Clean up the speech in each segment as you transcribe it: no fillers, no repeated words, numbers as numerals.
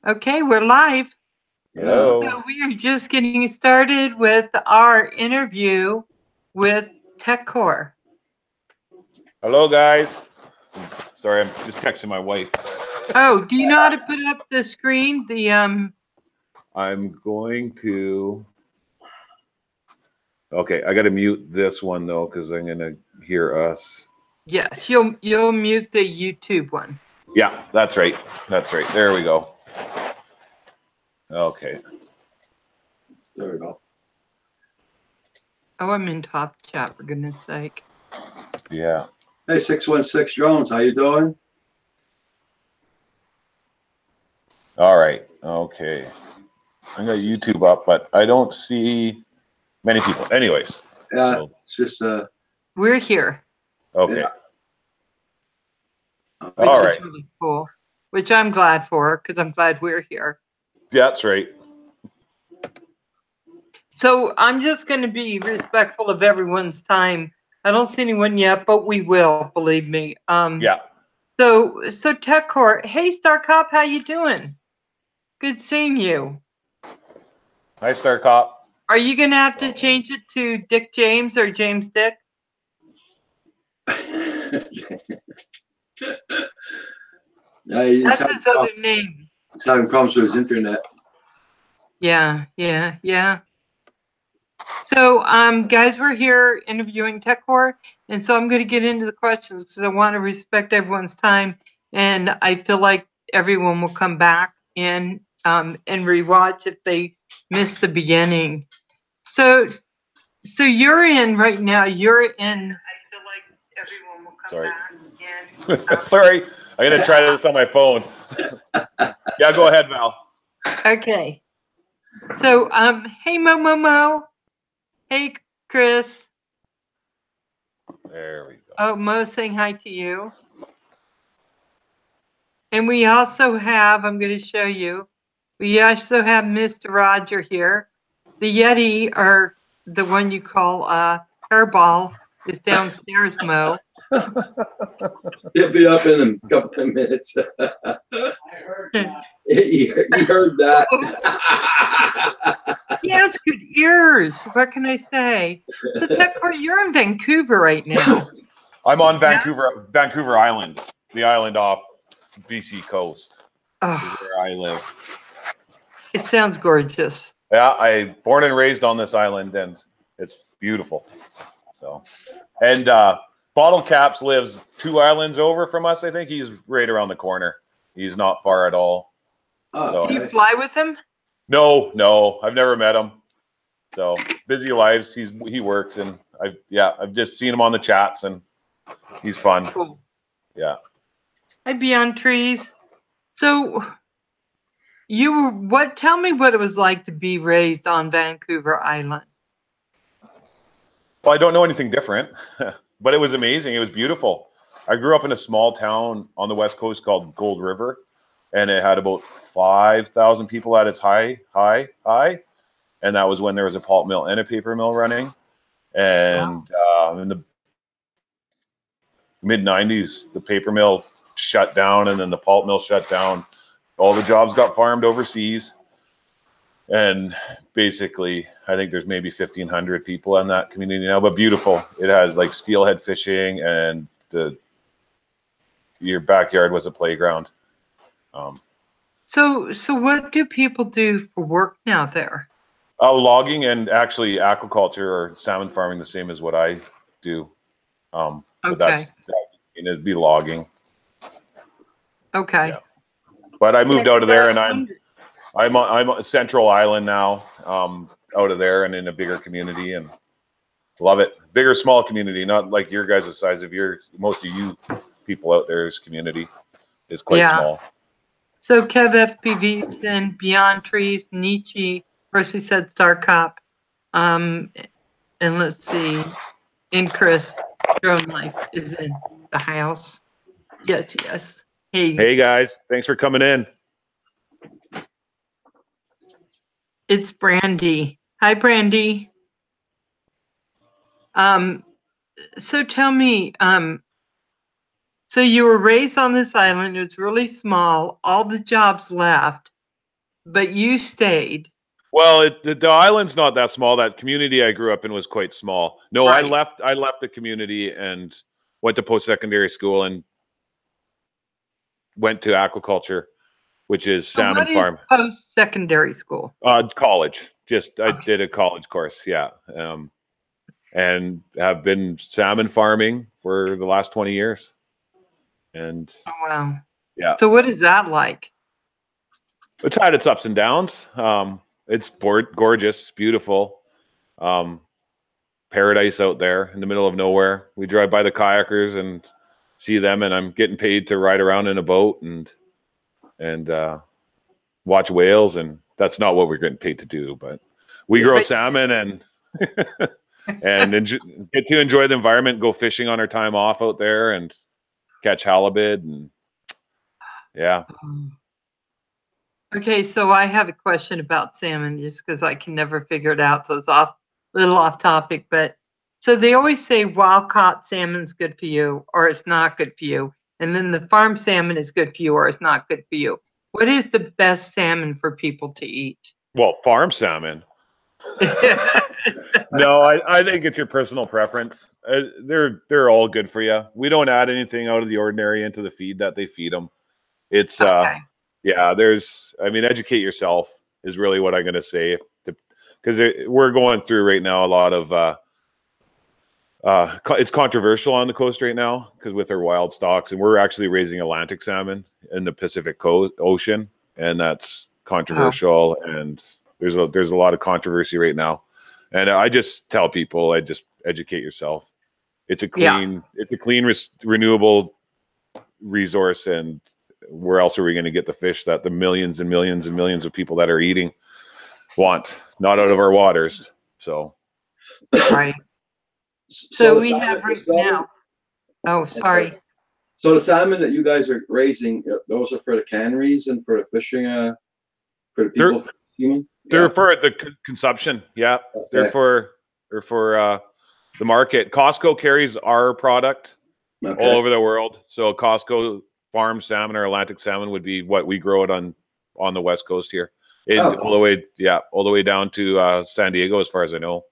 Okay, we're live. Hello. So we are just getting started with our interview with Tekcor. Hello, guys. Sorry, I'm just texting my wife. Oh, do you know how to put up the screen? I'm going to. Okay, I got to mute this one though because I'm gonna hear us. Yes, you'll mute the YouTube one. Yeah, that's right. That's right. There we go. Okay. There we go. Oh, I'm in top chat, for goodness sake. Yeah. Hey, 616 Drones, how you doing? All right. Okay. I got YouTube up, but I don't see many people. Anyways. Yeah, So, it's just We're here. okay. Yeah. Which All is right. really cool. Which I'm glad for, because I'm glad we're here. That's right. So I'm just going to be respectful of everyone's time. I don't see anyone yet, but we will, believe me. Yeah. So Tekcor, hey Star Cop, how you doing? Good seeing you. Hi, Star Cop. Are you gonna have to change it to Dick James or James Dick? Yeah, he's That's having his other name. He's having problems with his internet. Yeah. So, guys, we're here interviewing Tekcor, and so I'm going to get into the questions because I want to respect everyone's time, and I feel like everyone will come back and rewatch if they missed the beginning. So you're in right now. You're in. I feel like everyone will come back and. Sorry, I'm gonna try this on my phone. Yeah, go ahead, Val. Okay. So, hey Mo. Hey Chris. There we go. Oh, Mo saying hi to you. And we also have, I'm going to show you, we also have Mr. Roger here. The Yeti, or the one you call Hairball, is downstairs, Mo. He'll be up in a couple of minutes. He heard that. He has good ears. What can I say? So, Tekcor, you're in Vancouver right now. I'm on Vancouver Island, the island off BC coast. Oh, Is where I live. it sounds gorgeous. Yeah, I born and raised on this island, and it's beautiful. So, and Bottle Caps lives 2 islands over from us. I think he's right around the corner. He's not far at all. Oh, So, Do you fly with him? No, I've never met him. So busy lives. He works, and I've just seen him on the chats, and he's fun. Cool. Yeah. Hi, Beyond Trees. So tell me what it was like to be raised on Vancouver Island. Well, I don't know anything different, but it was amazing. It was beautiful. I grew up in a small town on the West Coast called Gold River, and it had about 5,000 people at its high. And that was when there was a pulp mill and a paper mill running. And in the mid-90s, the paper mill shut down, and then the pulp mill shut down. All the jobs got farmed overseas. And basically, I think there's maybe 1,500 people in that community now, but beautiful. It has like steelhead fishing, and your backyard was a playground. So what do people do for work now there? Logging and actually aquaculture or salmon farming, the same as what I do. But it'd be logging. Okay. Yeah. But I moved out of there, and I'm on Central Island now, out of there and in a bigger community, and love it. Bigger, small community, not like your guys' size of most of you people out there's community is quite small. So Kev FPV, then Beyond Trees, Nietzsche, first we said Star Cop, and let's see, and Chris, Drone Life is in the house. Yes. Hey Guys, thanks for coming in. It's Brandy. Hi, Brandy. So tell me, so you were raised on this island. It was really small. All the jobs left. but you stayed. Well, the island's not that small. That community I grew up in was quite small. No, Right. I left the community and went to post-secondary school and went to aquaculture, which is So salmon what is farm. post-secondary school? College. Just I Okay. did a college course, yeah. And have been salmon farming for the last 20 years. And Oh, wow. yeah, So what is that like? it's had its ups and downs. It's gorgeous, beautiful. Paradise out there in the middle of nowhere. We drive by the kayakers and see them, and I'm getting paid to ride around in a boat and watch whales, and that's not what we're getting paid to do, but we grow salmon and get to enjoy the environment, go fishing on our time off out there and catch halibut, and yeah. Okay, so I have a question about salmon just because I can never figure it out, so it's a little off topic, but so they always say wild caught salmon's good for you or it's not good for you, and then the farm salmon is good for you or it's not good for you. What is the best salmon for people to eat? Well, farm salmon. No, I think it's your personal preference. They're all good for you. We don't add anything out of the ordinary into the feed that they feed them. It's Okay. yeah. I mean, educate yourself is really what I'm going to say, because we're going through right now a lot of it's controversial on the coast right now because with our wild stocks, and we're actually raising Atlantic salmon in the Pacific Ocean, and that's controversial. And there's a lot of controversy right now. And I just tell people, I just educate yourself. It's a clean, renewable resource, and where else are we going to get the fish that the millions and millions and millions of people that are eating want? Not out of our waters. So, Right. So we have right now. Oh, sorry. So the salmon that you guys are raising, those are for the canneries and for the fishing, for the people. They're for the consumption. Yeah, okay. They're for the market. Costco carries our product all over the world. So Costco farm salmon or Atlantic salmon would be what we grow it on the West Coast here, all the way down to San Diego, as far as I know.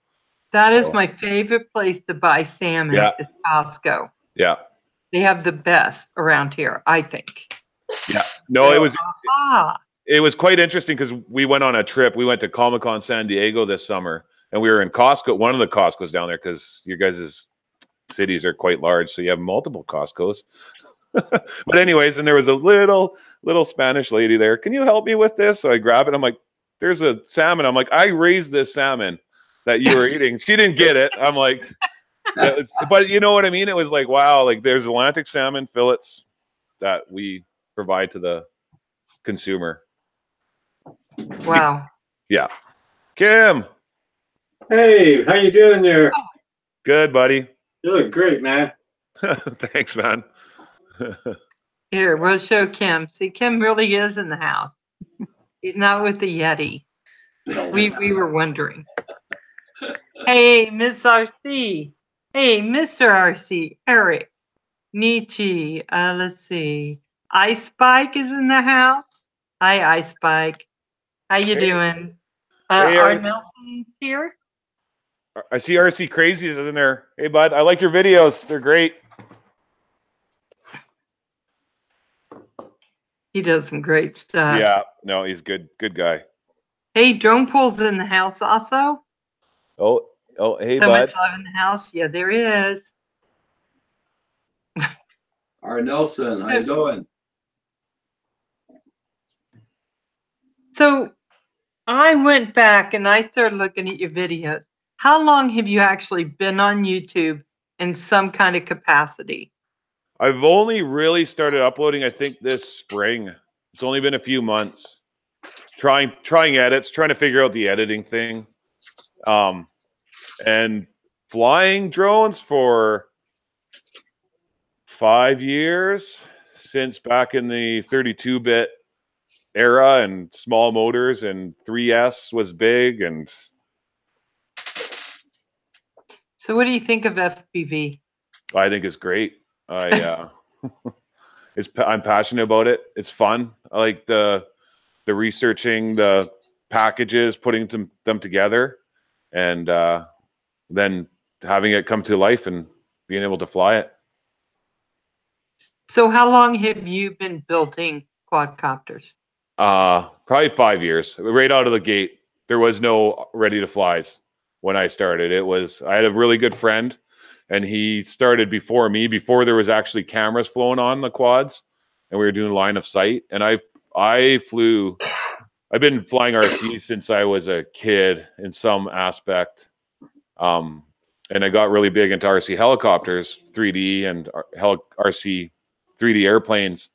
That is my favorite place to buy salmon. Is Costco. Yeah, they have the best around here, I think. Yeah, no, it was quite interesting because we went on a trip. We went to Comic-Con San Diego this summer, and we were in Costco, one of the Costco's down there, because your guys' cities are quite large, so you have multiple Costco's. But anyways, and there was a little Spanish lady there. Can you help me with this? So I grab it. I'm like, there's a salmon. I'm like, I raised this salmon that you were eating. She didn't get it. I'm like, but you know what I mean? It was like, wow, like there's Atlantic salmon fillets that we provide to the consumer. Wow. Yeah. Kim. Hey, how you doing there? Good, buddy. You look great, man. Thanks, man. Here, we'll show Kim. See, Kim really is in the house. He's not with the Yeti. We were wondering. Hey, Miss RC. Hey, Mr. RC. Eric. Nietzsche. Let's see. Ice Spike is in the house. Hi, Ice Spike. How you doing? Art Nelson's here. I see RC Crazies in there. Hey, bud, I like your videos. They're great. He does some great stuff. Yeah, no, he's good guy. Hey, Drone Pool's in the house also. Oh, hey, so bud. Much love in the house. Yeah, there is. Art Nelson, how you doing? So I went back and I started looking at your videos. How long have you actually been on YouTube in some kind of capacity? I've only really started uploading, I think, this spring. It's only been a few months. Trying edits, trying to figure out the editing thing. And flying drones for 5 years, since back in the 32-bit era, and small motors, and 3S was big. And so what do you think of FPV? I think it's great. I'm passionate about it. It's fun. I like the researching, the packages, putting them together, and then having it come to life and being able to fly it. So how long have you been building quadcopters? Probably 5 years. Right out of the gate, there was no ready to flies when I started. I had a really good friend, and he started before me, before there was actually cameras flowing on the quads, and we were doing line of sight. And I've been flying RC since I was a kid in some aspect. And I got really big into RC helicopters, 3D, and RC 3D airplanes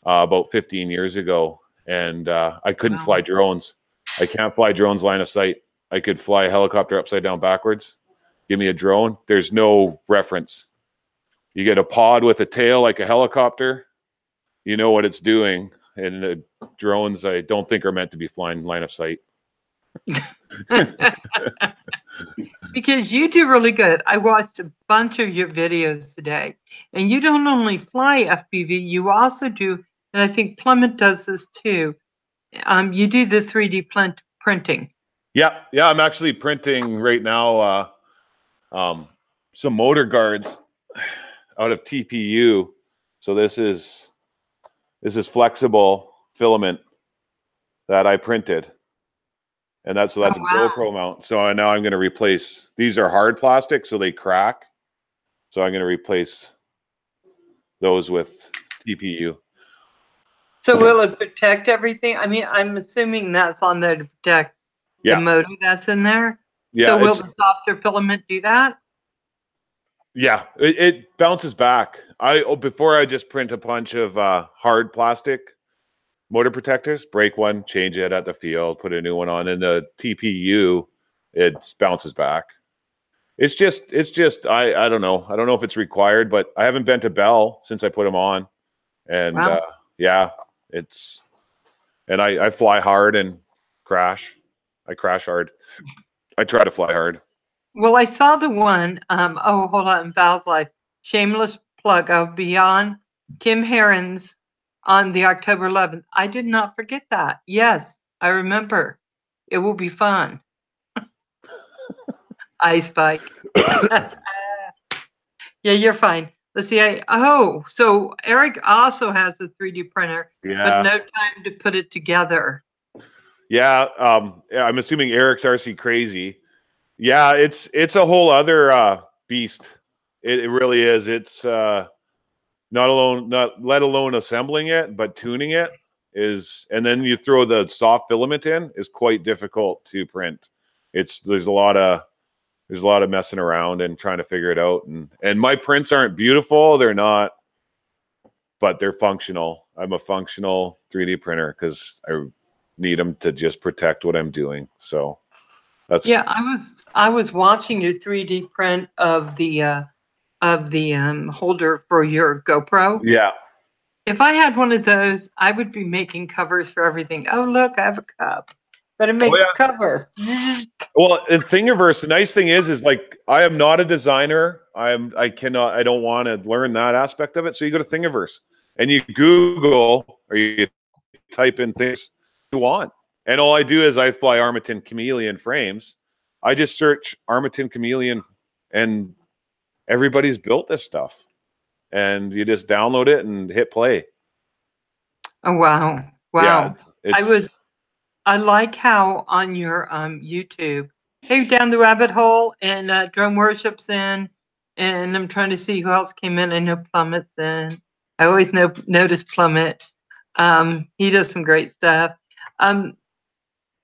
about 15 years ago. And I couldn't fly drones. I can't fly drones line of sight. I could fly a helicopter upside down backwards. Give me a drone. There's no reference. You get a pod with a tail like a helicopter, you know what it's doing. And the drones, I don't think, are meant to be flying line of sight. Because you do really good. I watched a bunch of your videos today, and you don't only fly FPV, you also do, and I think Plummet does this too. You do the 3D printing. Yeah, I'm actually printing right now some motor guards out of TPU. So this is flexible filament that I printed, and that's a GoPro mount. So now I'm going to replace. These are hard plastic, so they crack. So I'm going to replace those with TPU. So will it protect everything? I mean, I'm assuming that's on there to protect the motor that's in there. Yeah. So will the softer filament do that? Yeah, it bounces back. Before I just print a bunch of hard plastic motor protectors, break one, change it at the field, put a new one on. In the TPU, it bounces back. It's just I don't know. I don't know if it's required, but I haven't bent a bell since I put them on. And I fly hard and crash. I crash hard. I try to fly hard. Well, I saw the one, hold on, Val's Life, shameless plug, I'll be on Kim Herron's on the October 11th. I did not forget that. Yes, I remember. It will be fun. Ice bike. Yeah, you're fine. Let's see. So Eric also has a 3D printer, but no time to put it together. Yeah, I'm assuming Eric's RC Crazy. Yeah, it's a whole other beast. It really is. It's not let alone assembling it, but tuning it is, and then you throw the soft filament in, is quite difficult to print. There's a lot of messing around and trying to figure it out. And my prints aren't beautiful. They're not, but they're functional. I'm a functional 3D printer because I need them to just protect what I'm doing. So that's I was watching your 3D print of the holder for your GoPro. Yeah. If I had one of those, I would be making covers for everything. Oh, look, I have a cup. Better make a cover. Well, in Thingiverse, the nice thing is like I am not a designer. I don't want to learn that aspect of it. So you go to Thingiverse and you Google or you type in things you want. And all I do is I fly Armatin Chameleon frames. I just search Armatin Chameleon and everybody's built this stuff. And you just download it and hit play. Oh, wow. Wow. Yeah, I like how on your YouTube, hey, down the rabbit hole, and Drone Worship's in, and I'm trying to see who else came in. I know Plummet's in. I always notice Plummet. He does some great stuff.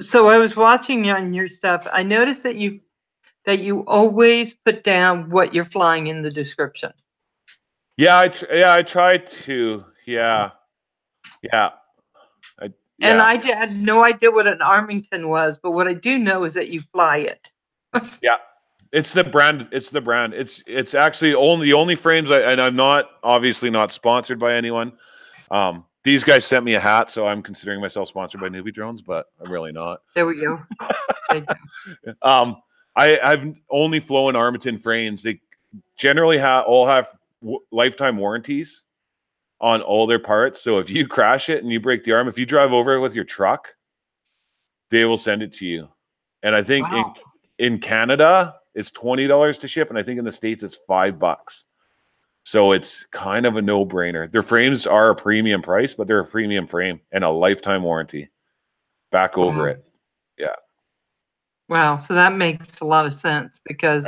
So I was watching on your stuff. I noticed that you always put down what you're flying in the description. Yeah, I tried to. Yeah. And I had no idea what an Armington was, but what I do know is that you fly it. Yeah, it's the brand. It's actually the only frames. And I'm obviously not sponsored by anyone. These guys sent me a hat, so I'm considering myself sponsored by Newbie Drones, but I'm really not. There we go. Thank you. I've only flown Armatin frames. They generally all have lifetime warranties on all their parts. So if you crash it and you break the arm, if you drive over it with your truck, they will send it to you. And I think Wow. in Canada, it's $20 to ship. And I think in the States, it's $5. So it's kind of a no-brainer. Their frames are a premium price, but they're a premium frame and a lifetime warranty back over it. Yeah. Wow. So that makes a lot of sense because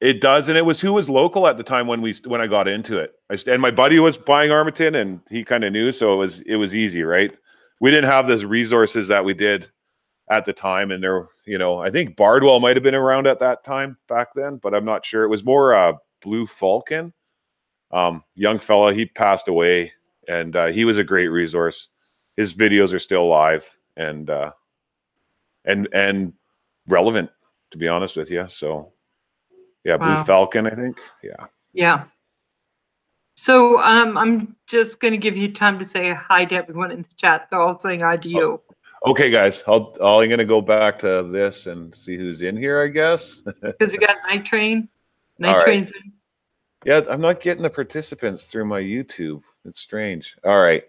It does, and it was who was local at the time when I got into it. And my buddy was buying Armaton, and he kind of knew, so it was easy, right? We didn't have those resources that we did at the time, and there, I think Bardwell might have been around at that time back then, but I'm not sure. It was more Blue Falcon, young fella. He passed away, and he was a great resource. His videos are still live and relevant, to be honest with you. So. Yeah, Blue Wow. Falcon, I think. Yeah. Yeah. So I'm just going to give you time to say hi to everyone in the chat. They're all saying hi to you. Okay, guys. I'm going to go back to this and see who's in here, I guess. Because you got Night Train. All right. Train's in. Yeah, I'm not getting the participants through my YouTube. It's strange. All right.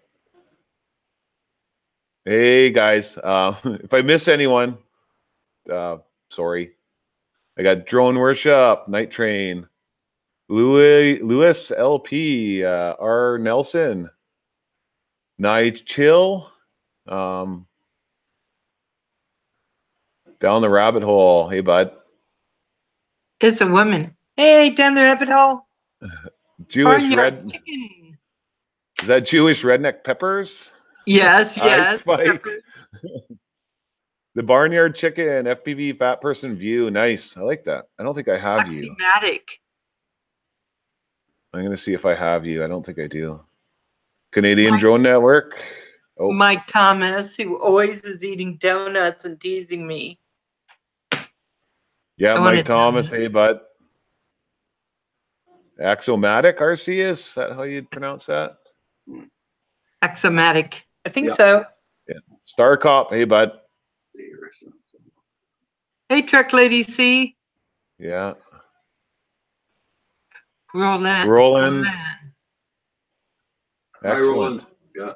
Hey, guys. If I miss anyone, sorry. I got Drone Worship, Night Train, Lewis LP, R. Nelson, Night Chill, down the rabbit hole. Hey, bud. It's a woman. Hey, down the rabbit hole. Jewish Barnyard red. chicken. Is that Jewish redneck peppers? Yes, Hi, yes. Spike. The Barnyard Chicken, FPV Fat Person View. Nice. I like that. I don't think I have you. Axiomatic. I'm going to see if I have you. I don't think I do. Canadian Drone Network. Oh. Mike Thomas, who always is eating donuts and teasing me. Yeah, Mike Thomas. Hey, bud. Axiomatic RC, is that how you'd pronounce that? Axiomatic. I think so. Yeah. Star Cop. Hey, bud. Hey, Truck Lady C. Yeah. Roland. Roland. Hi, Roland. Yeah.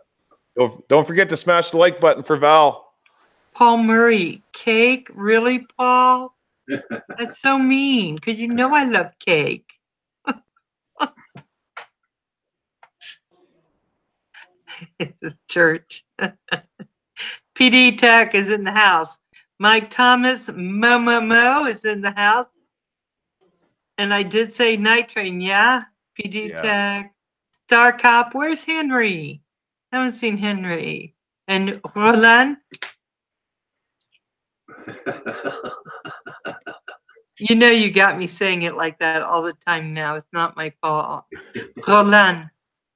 Don't forget to smash the like button for Val. Paul Murray. Cake? Really, Paul? That's so mean, because you know I love cake. It's a church. PD Tech is in the house. Mike Thomas, Mo is in the house. And I did say Night Train, yeah? PD Tech. Star Cop, where's Henry? Haven't seen Henry. And Roland? You know you got me saying it like that all the time now. It's not my fault. Roland.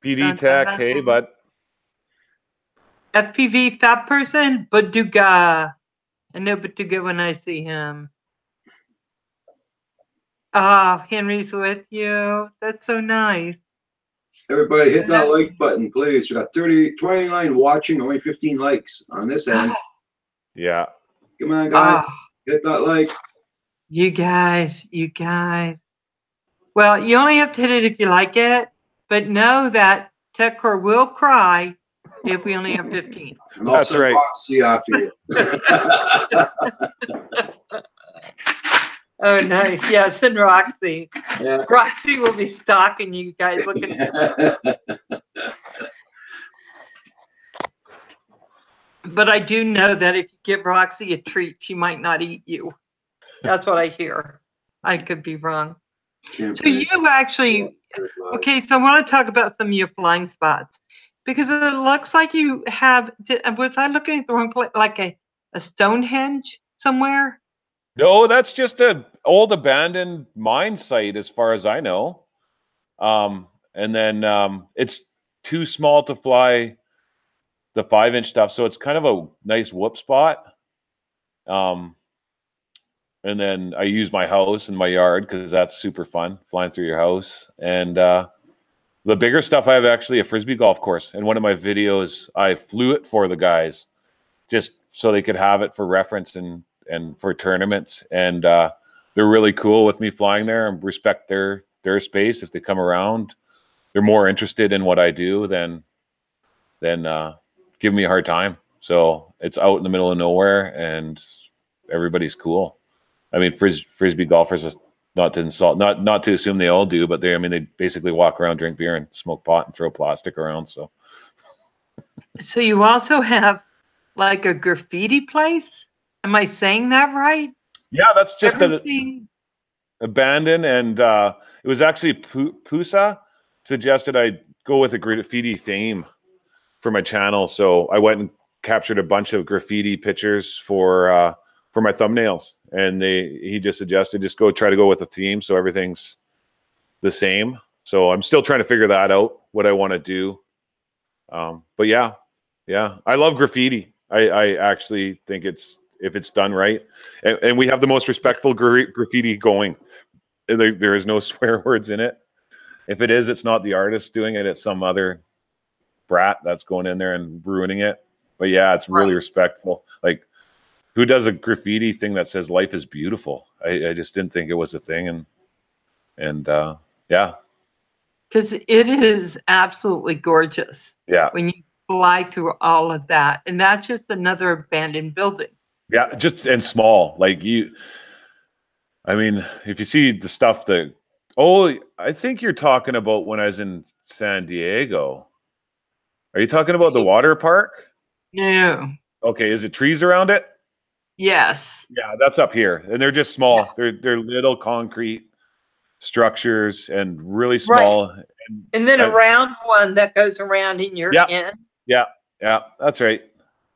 PD Tech, hey, bud. FPV Fat Person, Baduga. I know Baduga when I see him. Ah, Henry's with you. That's so nice. Everybody hit that like button, please. We got 29 watching, only 15 likes on this end. Yeah. Come on, guys. Hit that like. You guys. Well, you only have to hit it if you like it, but know that Tekcor will cry if we only have 15. That's right. Roxy after you. Oh, nice. Yeah, send Roxy. Yeah. Roxy will be stalking you guys looking. But I do know that if you give Roxy a treat, she might not eat you. That's what I hear. I could be wrong. So you actually, okay, so I want to talk about some of your flying spots. Because it looks like you have, was I looking at the wrong place, like a Stonehenge somewhere? No, that's just an old abandoned mine site as far as I know. And then it's too small to fly the 5-inch stuff. So it's kind of a nice whoop spot. And then I use my house and my yard because that's super fun, flying through your house. And the bigger stuff, I have actually a Frisbee golf course. In one of my videos, I flew it for the guys just so they could have it for reference and for tournaments. And they're really cool with me flying there and respect their space if they come around. they're more interested in what I do than give me a hard time. So it's out in the middle of nowhere, and everybody's cool. I mean, frisbee golfers, not to insult, not to assume they all do, but I mean, they basically walk around, drink beer, and smoke pot and throw plastic around. So you also have like a graffiti place? Am I saying that right? yeah, that's just Everything. abandoned, and it was actually Pusa suggested I go with a graffiti theme for my channel, so I went and captured a bunch of graffiti pictures for my thumbnails, and he just suggested just try to go with a theme so everything's the same. So I'm still trying to figure that out, what I want to do. But yeah, I love graffiti. I actually think if it's done right, and we have the most respectful graffiti going. There is no swear words in it. If it is, it's not the artist doing it. It's some other brat that's going in there and ruining it. But yeah, it's really respectful. Like, who does a graffiti thing that says life is beautiful? I just didn't think it was a thing. And yeah. Because it is absolutely gorgeous. Yeah. When you fly through all of that. And that's just another abandoned building. Yeah, and small. I mean, if you see the stuff I think you're talking about when I was in San Diego. Are you talking about the water park? No. Okay, is it trees around it? Yes. Yeah, that's up here. And they're just small. Yeah. They're little concrete structures and really small. Right. And then a round one that goes around in your end. Yeah, that's right.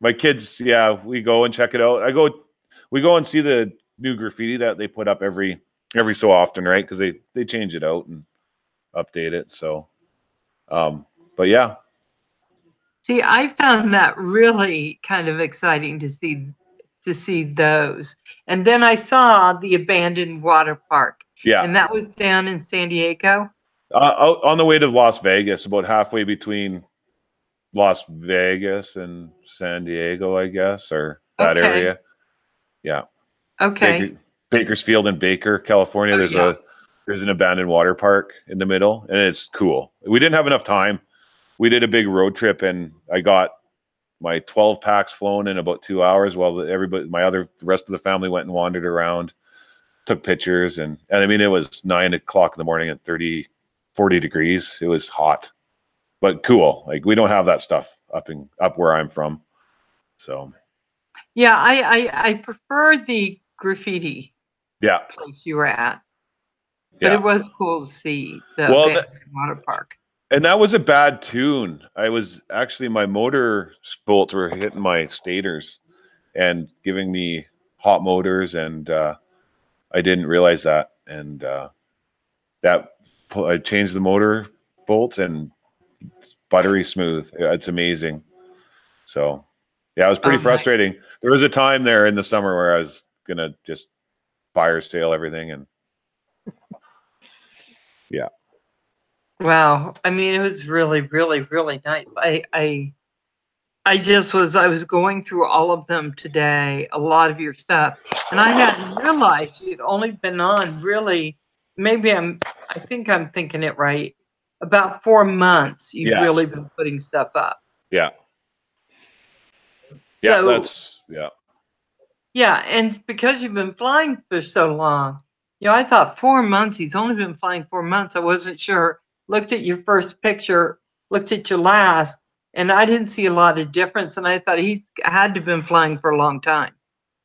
My kids, we go and check it out. We go and see the new graffiti that they put up every so often, right? Because they change it out and update it. So, but yeah. See, I found that really kind of exciting to see those. And then I saw the abandoned water park. Yeah. And that was down in San Diego? Out on the way to Las Vegas, about halfway between Las Vegas and San Diego, I guess, or that area. Yeah. Okay. Bakersfield and Baker, California. There's an abandoned water park in the middle, and it's cool. We didn't have enough time. We did a big road trip, and I got my 12 packs flown in about 2 hours while the rest of the family went and wandered around, took pictures. And I mean, it was 9 o'clock in the morning and 40 degrees. It was hot, but cool. Like, we don't have that stuff up where I'm from. So. Yeah, I prefer the graffiti place you were at. But it was cool to see the water park. And that was a bad tune. My motor bolts were hitting my stators and giving me hot motors, and I didn't realize that. And I changed the motor bolts, and it's buttery smooth. It's amazing. So yeah, it was pretty frustrating. There was a time there in the summer where I was gonna just fire sale everything, and yeah. Wow. I mean, it was really, really, really nice. I was going through all of them today, a lot of your stuff, and I hadn't realized you'd only been on really, I think I'm thinking it right, about 4 months you've really been putting stuff up. Yeah. Yeah, Yeah, and because you've been flying for so long, I thought 4 months, he's only been flying 4 months. I wasn't sure. Looked at your first picture, looked at your last, and I didn't see a lot of difference. And I thought he had to have been flying for a long time.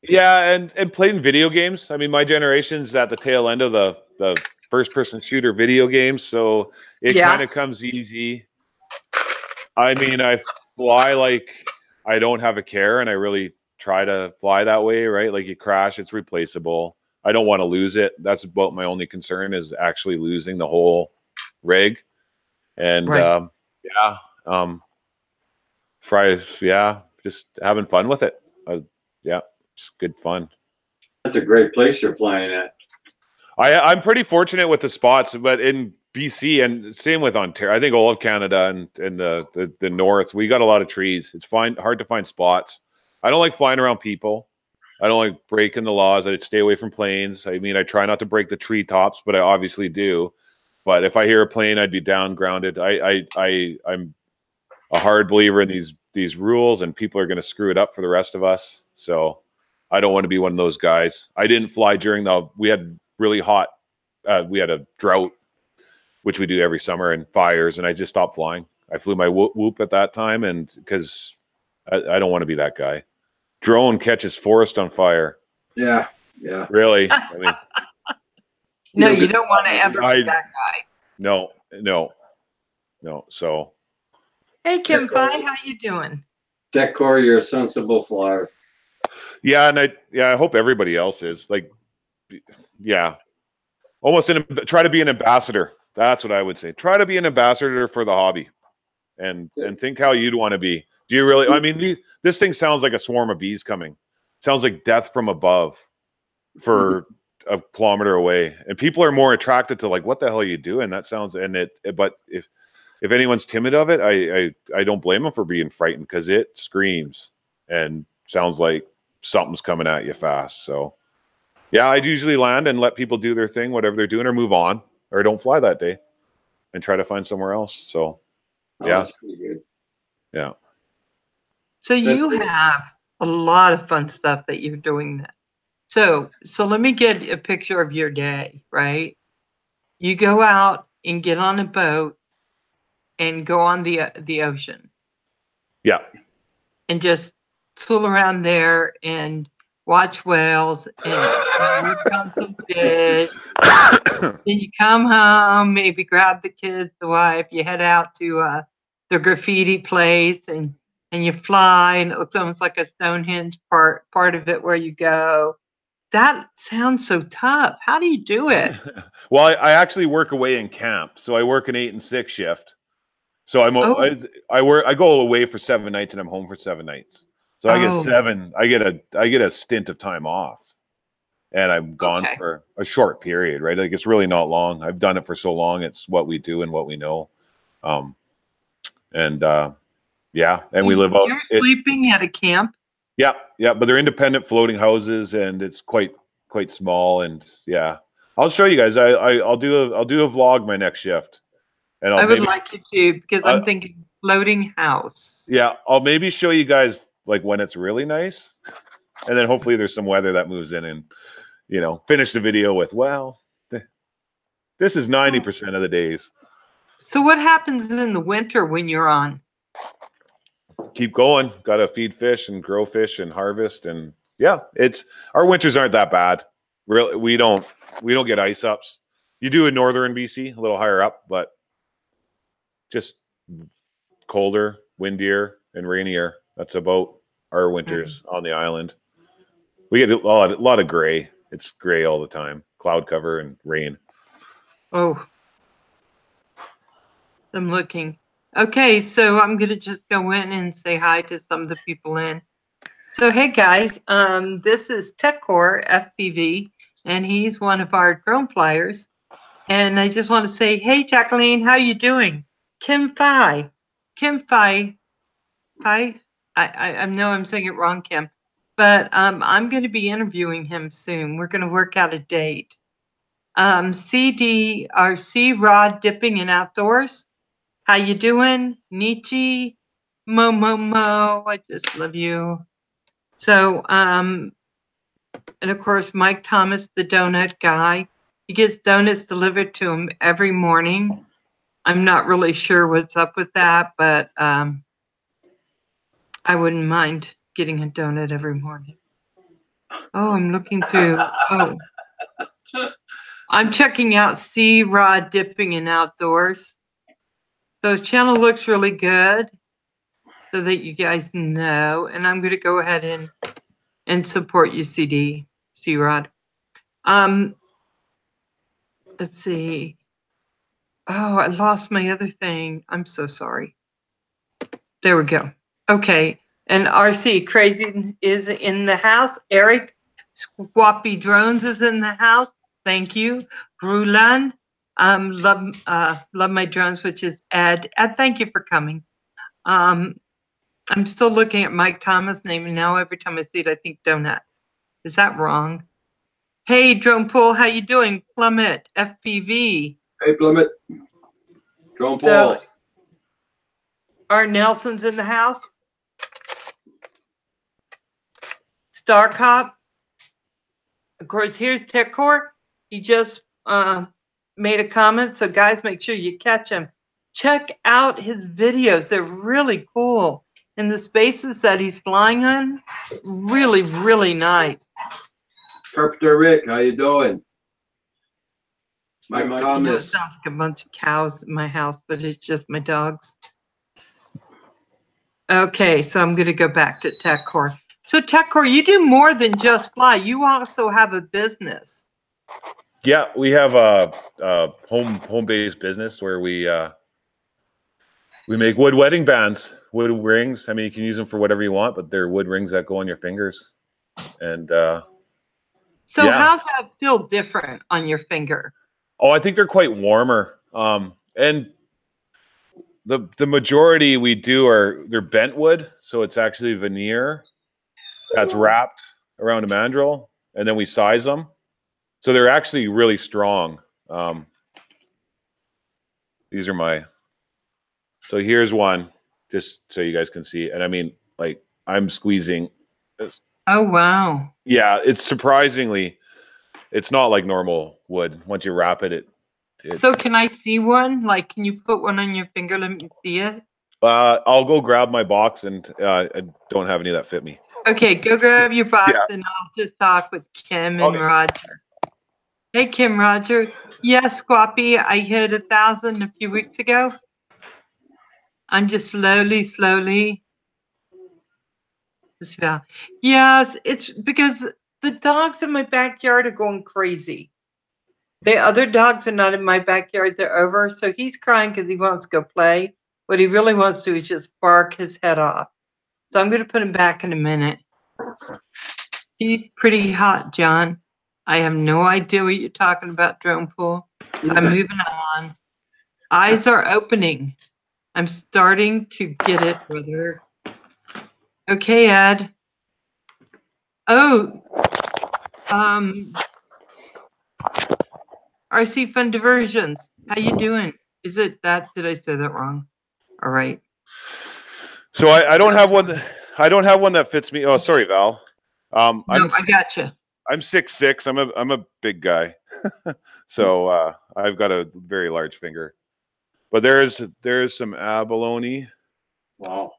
Yeah, and playing video games. I mean, my generation's at the tail end of the first-person shooter video games, so it kind of comes easy. I mean, I fly like I don't have a care, and I really try to fly that way, right? Like, you crash, it's replaceable. I don't want to lose it. That's about my only concern, is actually losing the whole rig. And just having fun with it. Just good fun. That's a great place you're flying at. I'm pretty fortunate with the spots, but in BC, and same with Ontario, I think all of Canada and the north, we got a lot of trees. It's hard to find spots. I don't like flying around people. I don't like breaking the laws. I stay away from planes. I mean, I try not to break the treetops, but I obviously do. But if I hear a plane, I'd be down, grounded. I'm a hard believer in these rules, and people are going to screw it up for the rest of us. So I don't want to be one of those guys. I didn't fly during we had really hot, we had a drought, which we do every summer, and fires, and I just stopped flying. I flew my whoop at that time, and because I don't want to be that guy. Drone catches forest on fire. Yeah. Really? I mean, No, you don't want to ever be that guy. no. So, Hey, Kim Phi, how you doing? Tekcor, you're a sensible flyer. yeah, and I hope everybody else is like, yeah, almost try to be an ambassador. That's what I would say. Try to be an ambassador for the hobby, and think how you'd want to be. Do you really? I mean, this thing sounds like a swarm of bees coming. Sounds like death from above for a kilometer away, and people are more attracted to like, what the hell are you doing? That sounds but if anyone's timid of it, I don't blame them for being frightened, because it screams and sounds like something's coming at you fast. So yeah, I'd usually land and let people do their thing, whatever they're doing, or move on, or don't fly that day and try to find somewhere else. So yeah, That's pretty good. yeah. So you have a lot of fun stuff that you're doing now. So let me get a picture of your day, right? You go out and get on a boat and go on the ocean Yeah. and just tool around there and watch whales and work on some fish. Then you come home, maybe grab the kids, the wife, you head out to the graffiti place and you fly, and it looks almost like a Stonehenge part of it where you go. That sounds so tough. How do you do it? Well, I actually work away in camp, so I work an 8 and 6 shift. So I go away for 7 nights and I'm home for 7 nights. So I get I get a stint of time off, and I'm gone for a short period, right? Like, it's really not long. I've done it for so long. It's what we do and what we know. Yeah, and we live out. You're sleeping at a camp? Yeah, but they're independent floating houses, and it's quite small. And yeah, I'll show you guys. I'll do a vlog my next shift, and I would like you to, because I'm thinking floating house. Yeah, I'll maybe show you guys like when it's really nice, and then hopefully there's some weather that moves in, and finish the video with, well, this is 90% of the days. So what happens in the winter when you're on? Keep going. Got to feed fish and grow fish and harvest, and yeah, our winters aren't that bad. Really, we don't get ice ups. You do in northern BC, a little higher up, but just colder, windier, and rainier. That's about our winters on the island. We get a lot of gray. It's gray all the time, cloud cover and rain. Oh, I'm looking. Okay, so I'm gonna just go in and say hi to some of the people in. So hey guys, this is Tekcor FVP, and he's one of our drone flyers. And I just want to say, hey Jacqueline, how you doing? Kim Phi, hi. I know I'm saying it wrong, Kim, but I'm going to be interviewing him soon. We're going to work out a date. CD, our Sea Rod Dipping and Outdoors. How you doing? Nietzsche, Mo, I just love you. So, and of course, Mike Thomas, the donut guy. He gets donuts delivered to him every morning. I'm not really sure what's up with that, but I wouldn't mind getting a donut every morning. Oh, I'm looking through. Oh, I'm checking out Sea Rod Dipping and Outdoors. So his channel looks really good, so that you guys know. And I'm going to go ahead and support you, Sea Rod. Let's see. Oh, I lost my other thing. I'm so sorry. There we go. Okay. And RC Crazy is in the house. Eric Swappy Drones is in the house. Thank you. Grulan, love my drones, which is Ed. Ed, thank you for coming. I'm still looking at Mike Thomas' name, and now every time I see it, I think donut. Is that wrong? Hey, Drone Pool, how you doing? Plummet, FPV. Hey, Plymouth. Drone So, Paul. Art Nelson's in the house. Star Cop. Of course, here's Tekcor. He just made a comment. So, guys, make sure you catch him. Check out his videos. They're really cool. And the spaces that he's flying on, really, really nice. Carpenter Rick, how you doing? Mike Mike. I know it Thomas. sounds like a bunch of cows in my house, but it's just my dogs. Okay, so I'm going to go back to Tekcor. So Tekcor, you do more than just fly. You also have a business. Yeah, we have a home-based business where we make wood wedding bands, wood rings. I mean, you can use them for whatever you want, but they're wood rings that go on your fingers. And So yeah. how's that feel different on your finger? Oh, I think they're quite warmer. And the majority we do they're bent wood, so it's actually veneer that's wrapped around a mandrel, and then we size them. So they're actually really strong. These are so here's one, just so you guys can see. And I mean, like, I'm squeezing this. Oh, wow. Yeah, it's not like normal wood. Once you wrap it, So can I see one? Like, can you put one on your finger? Let me see it. I'll go grab my box, and I don't have any that fit me. Okay, go grab your box, Yeah. and I'll just talk with Kim and Okay. Roger. Hey, Kim, Roger. Yes, Squappy, I hit 1,000 a few weeks ago. I'm just slowly. Yes, it's because the dogs in my backyard are going crazy. The other dogs are not in my backyard, they're over. So he's crying because he wants to go play. What he really wants to do is just bark his head off. So I'm going to put him back in a minute. He's pretty hot, John. I have no idea what you're talking about, Drone Pool. I'm moving on. Eyes are opening. I'm starting to get it, brother. Okay, Ed. Oh, RC Fun Diversions. How you doing? Is it that? Did I say that wrong? All right. So I don't have one. I don't have one that fits me. Oh, sorry, Val. No, I gotcha. I'm 6'6". I'm a big guy, so I've got a very large finger. But there's some abalone. Wow.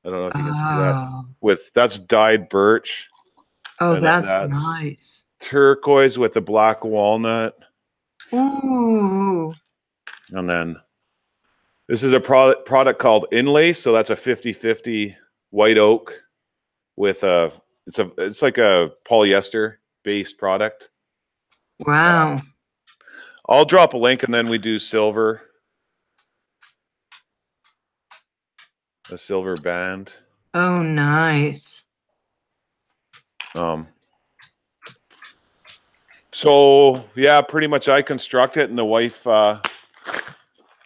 I don't know if you can see that. That's dyed birch. Oh, and that's that's nice. turquoise with a black walnut. Ooh. And then this is a product called Inlay. So that's a 50-50 white oak with it's like a polyester based product. Wow. I'll drop a link, and then we do silver. A silver band. Oh, nice. So yeah, pretty much I construct it, and the wife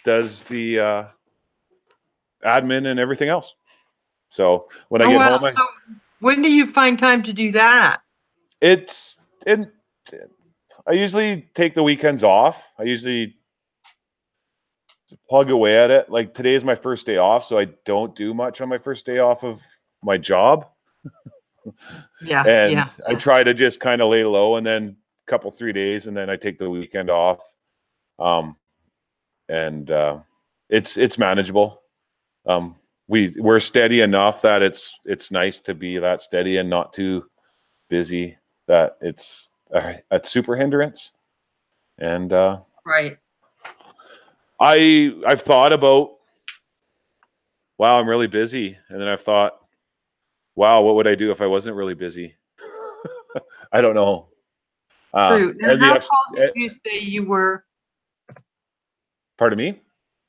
does the admin and everything else. So when I get home, So when do you find time to do that? I usually take the weekends off. I usually plug away at it. Like today is my first day off, so I don't do much on my first day off of my job. Yeah. I try to just kind of lay low, and then a couple 3 days, and then I take the weekend off. It's manageable. We're steady enough that it's nice to be that steady and not too busy that it's a super hindrance. And right. I've thought about, wow, I'm really busy, and then I've thought, wow, what would I do if I wasn't really busy? I don't know. True. Now, how tall did you say you were? Pardon me?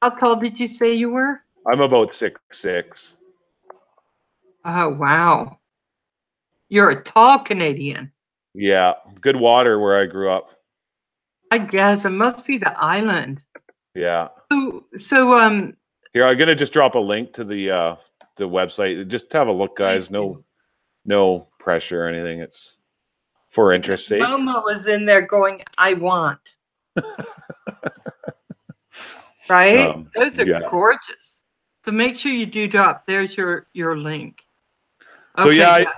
How tall did you say you were? I'm about 6'6". Oh, wow. You're a tall Canadian. Yeah, good water where I grew up. I guess it must be the island. Yeah. So here, I'm gonna just drop a link to the website. Just have a look, guys. No pressure or anything. It's for interest sake. Momo was in there going, I want. Right? Those are Yeah. gorgeous. So make sure you do drop. There's your link. So Okay, yeah, yeah.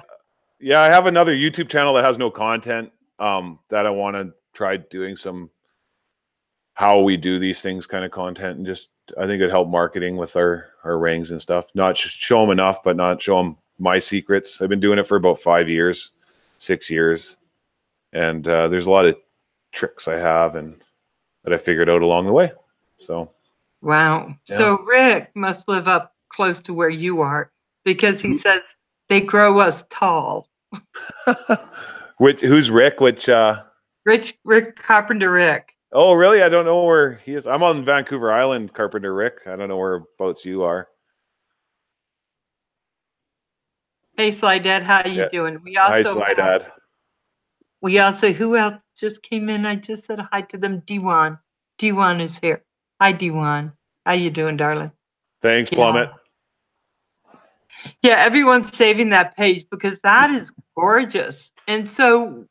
yeah, I have another YouTube channel that has no content that I want to try doing some how we do these things kind of content, and just I think it'd help marketing with our rings and stuff. Not show them enough, but not show them my secrets. I've been doing it for about 5 years, 6 years, and there's a lot of tricks I have and that I figured out along the way. So Wow. yeah. So Rick must live up close to where you are because he says they grow us tall. Who's Rick? Which Rick Carpenter Rick. oh really? I don't know where he is. I'm on Vancouver Island, Carpenter Rick. I don't know whereabouts you are. Hey Sly Dad, how you Yeah. doing? Hi, Sly Dad. We also, who else just came in? I just said hi to them. D1. D1 is here. Hi D1. How you doing, darling? Thanks, Plummet. Yeah, everyone's saving that page because that is gorgeous. And so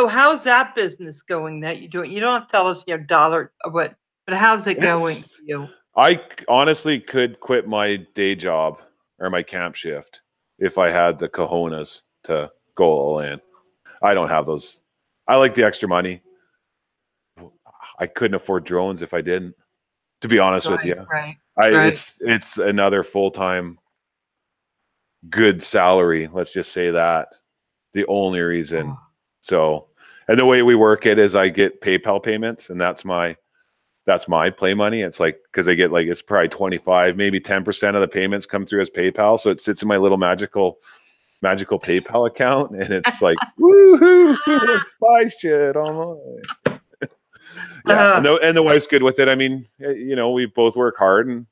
how's that business going that you're doing? You don't have to tell us your dollar or what, but how's it going for you? I honestly could quit my day job or my camp shift if I had the cojones to go all in. I don't have those. I like the extra money. I couldn't afford drones if I didn't, to be honest with you. Right. It's another full-time good salary. Let's just say that. The only reason. So, and the way we work it is I get PayPal payments, and that's my play money. It's like, because I get like, it's probably 25, maybe 10% of the payments come through as PayPal. So it sits in my little magical PayPal account, and it's like, woohoo, let's buy shit online. Yeah, and the wife's good with it. I mean, you know, we both work hard, and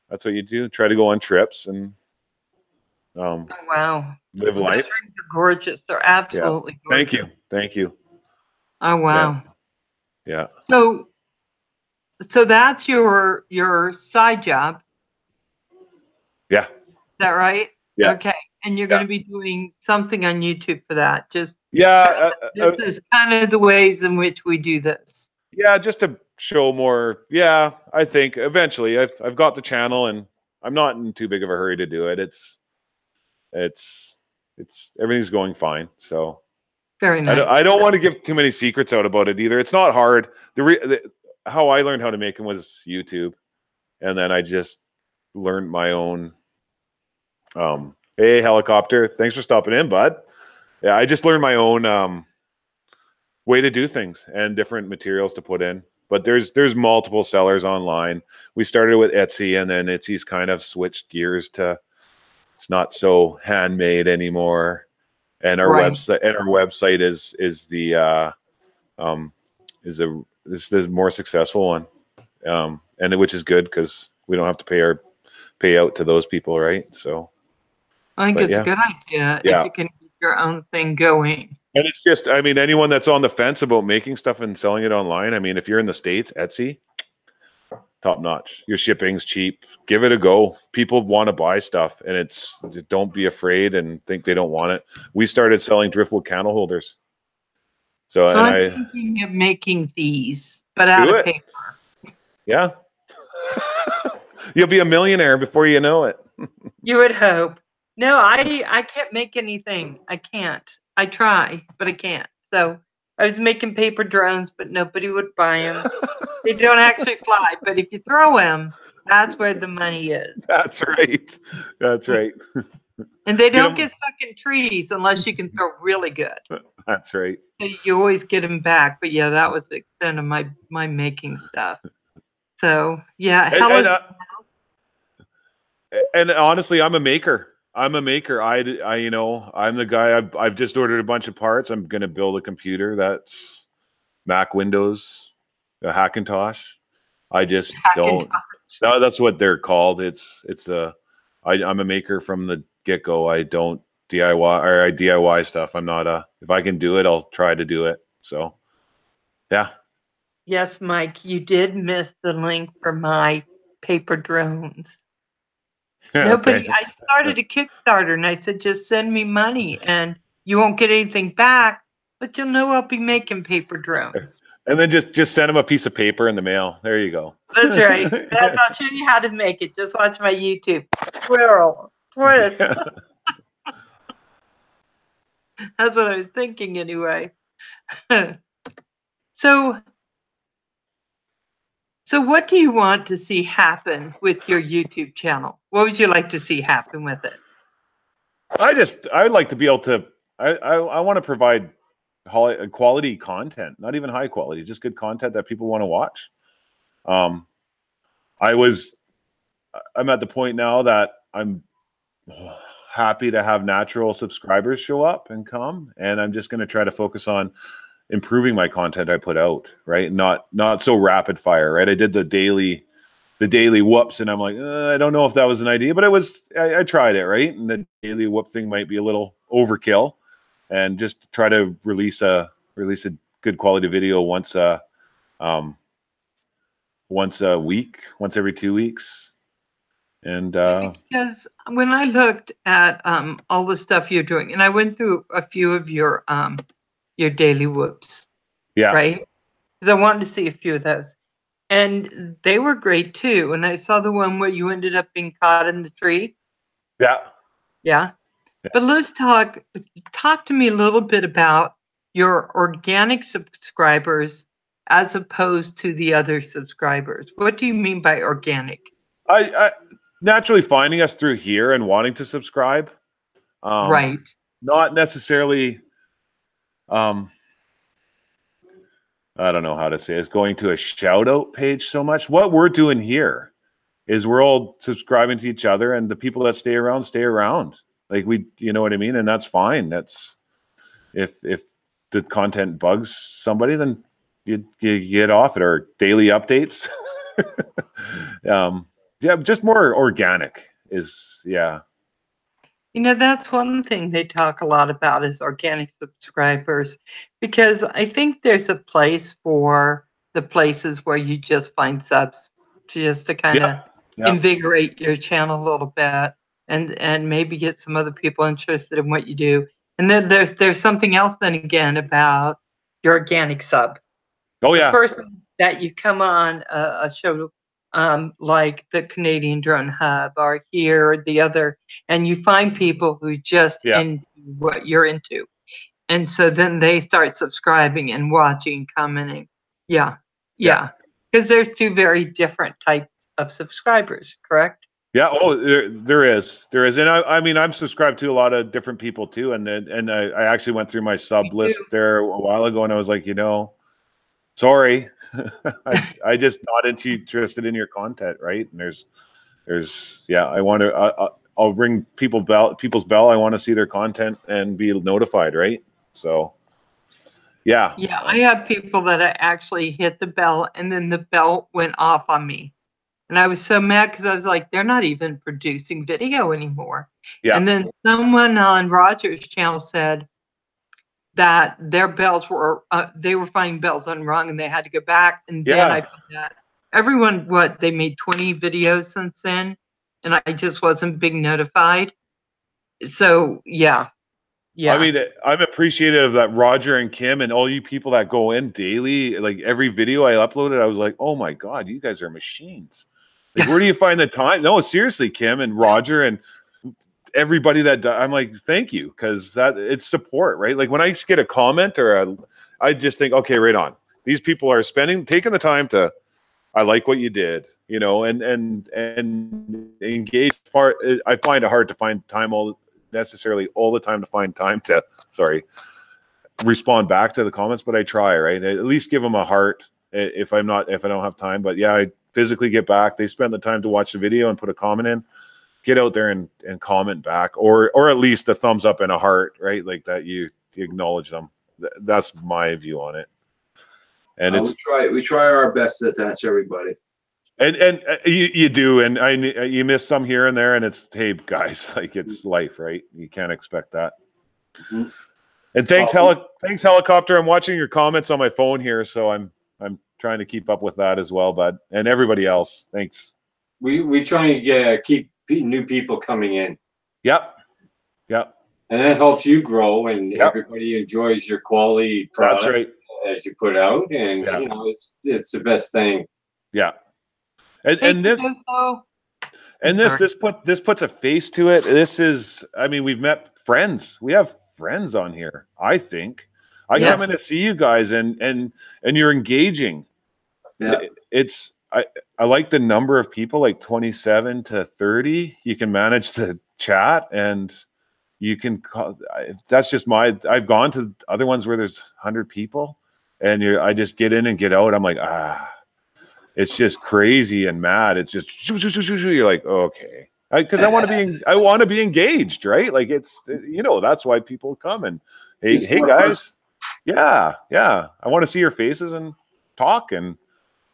that's what you do. Try to go on trips and wow, live life. Those rings are gorgeous. They're absolutely gorgeous. Thank you. Oh wow. Yeah. So that's your side job. Yeah. Is that right? Yeah. Okay. And you're going to be doing something on YouTube for that. Just this is kind of the ways in which we do this. Yeah, just to show more. Yeah, I think eventually I've got the channel, and I'm not in too big of a hurry to do it. It's everything's going fine. So very nice. I don't want to give too many secrets out about it either. It's not hard. How I learned how to make them was YouTube, and then I just learned my own. Hey, helicopter! Thanks for stopping in, bud. Yeah, I just learned my own way to do things and different materials to put in. But there's multiple sellers online. We started with Etsy, and then Etsy's kind of switched gears to it's not so handmade anymore. And our website is the more successful one, and which is good because we don't have to pay out to those people, right? So I think it's a good idea if you can get your own thing going. And it's just, I mean, anyone that's on the fence about making stuff and selling it online, I mean, if you're in the States, Etsy, top notch. Your shipping's cheap. Give it a go. People want to buy stuff, and don't be afraid and think they don't want it. We started selling driftwood candle holders. So I'm thinking of making these, but out of paper. Yeah. You'll be a millionaire before you know it. You would hope. No, I can't make anything. I can't. I try, but I can't. So I was making paper drones, but nobody would buy them. They don't actually fly, but if you throw them, that's where the money is. That's right. That's right. And they don't get stuck in trees unless you can throw really good. That's right. So you always get them back. But yeah, that was the extent of my making stuff. So yeah, and honestly, I'm a maker. I'm you know, I'm the guy. I've just ordered a bunch of parts. I'm going to build a computer that's Mac Windows, a Hackintosh. I just don't. No, that's what they're called. I'm a maker from the get go. I don't DIY, or I DIY stuff. I'm not if I can do it, I'll try to do it. So, yeah. Yes, Mike, you did miss the link for my paper drones. Nobody. I started a Kickstarter, and I said, just send me money, and you won't get anything back, but you'll know I'll be making paper drones. And then just send them a piece of paper in the mail. There you go. That's right. I'll show you how to make it. Just watch my YouTube. Twirl, twist. Yeah. That's what I was thinking anyway. So what do you want to see happen with your YouTube channel? What would you like to see happen with it? I'd like to be able to, I want to provide quality content, not even high quality, just good content that people want to watch. I'm at the point now that I'm happy to have natural subscribers show up and come, and I'm just going to try to focus on improving my content I put out, right? Not so rapid fire, right? I did the daily whoops, and I'm like, I don't know if that was an idea, but I tried it, right? And the daily whoop thing might be a little overkill, and just try to release a good quality video once a week, once every 2 weeks. And because when I looked at all the stuff you're doing, and I went through a few of your daily whoops, yeah, right? Because I wanted to see a few of those, and they were great too. And I saw the one where you ended up being caught in the tree. yeah. Yeah. But let's talk to me a little bit about your organic subscribers as opposed to the other subscribers. What do you mean by organic? I naturally finding us through here and wanting to subscribe. Right. Not necessarily, I don't know how to say it. It's going to a shout out page so much. What we're doing here is we're all subscribing to each other, and the people that stay around stay around. Like you know what I mean? And that's fine. That's if the content bugs somebody, then you get off it, or daily updates. Yeah, just more organic is, yeah. You know, that's one thing they talk a lot about is organic subscribers, because I think there's a place for the places where you just find subs just to kind of invigorate your channel a little bit, and maybe get some other people interested in what you do. And then there's something else then again about your organic sub. Oh yeah. The person that you come on a show like the Canadian Drone Hub or here or the other, and you find people who just into what you're into. And so then they start subscribing and watching, commenting. Yeah. Because there's two very different types of subscribers, correct? Yeah. Oh, there is. And I mean, I'm subscribed to a lot of different people too. And I actually went through my sub list there a while ago, and I was like, sorry, I just not interested in your content, right? And there's I want to I'll ring people's bell. I want to see their content and be notified, right? So yeah, I have people that I actually hit the bell, and then the bell went off on me, and I was so mad because I was like, they're not even producing video anymore. And then someone on Roger's channel said that their bells were they were finding bells unrung, and they had to go back. And then I found out everyone, they made 20 videos since then, and I just wasn't being notified. So yeah. I mean, I'm appreciative that Roger and Kim and all you people that go in daily, like every video I uploaded, I was like, oh my God, you guys are machines. Like, where do you find the time? No, seriously, Kim and Roger and everybody that I'm like, thank you, because it's support, right? Like when I get a comment I just think, okay, right on. These people are taking the time to, I like what you did, and engage. I find it hard to find time necessarily all the time to find time to respond back to the comments, but I try, right? At least give them a heart if I don't have time. But yeah, I physically get back. They spend the time to watch the video and put a comment in. Get out there and comment back, or at least a thumbs up and a heart, right? Like that you acknowledge them. That's my view on it. And we try our best to answer everybody. And you do, and you miss some here and there, and it's, hey guys, like it's life, right? You can't expect that. Mm-hmm. And thanks Helicopter. I'm watching your comments on my phone here, so I'm trying to keep up with that as well, bud, and everybody else. Thanks. We try to keep new people coming in. Yep. And that helps you grow, and everybody enjoys your quality product. That's right. as you put out, and Yeah. you know it's the best thing. Yeah. Hey, And this Cadoso. and Sorry. this puts a face to it. This is, I mean, we've met friends. We have friends on here. I think I come Yes. in to see you guys, and you're engaging. Yeah. It's I like the number of people, like 27 to 30. You can manage the chat, and you can call. That's just I've gone to other ones where there's 100 people, and I just get in and get out. I'm like, it's just crazy and mad. It's just you're like, okay, because I want to be engaged, right? Like it's, that's why people come. And hey guys, yeah, I want to see your faces and talk. And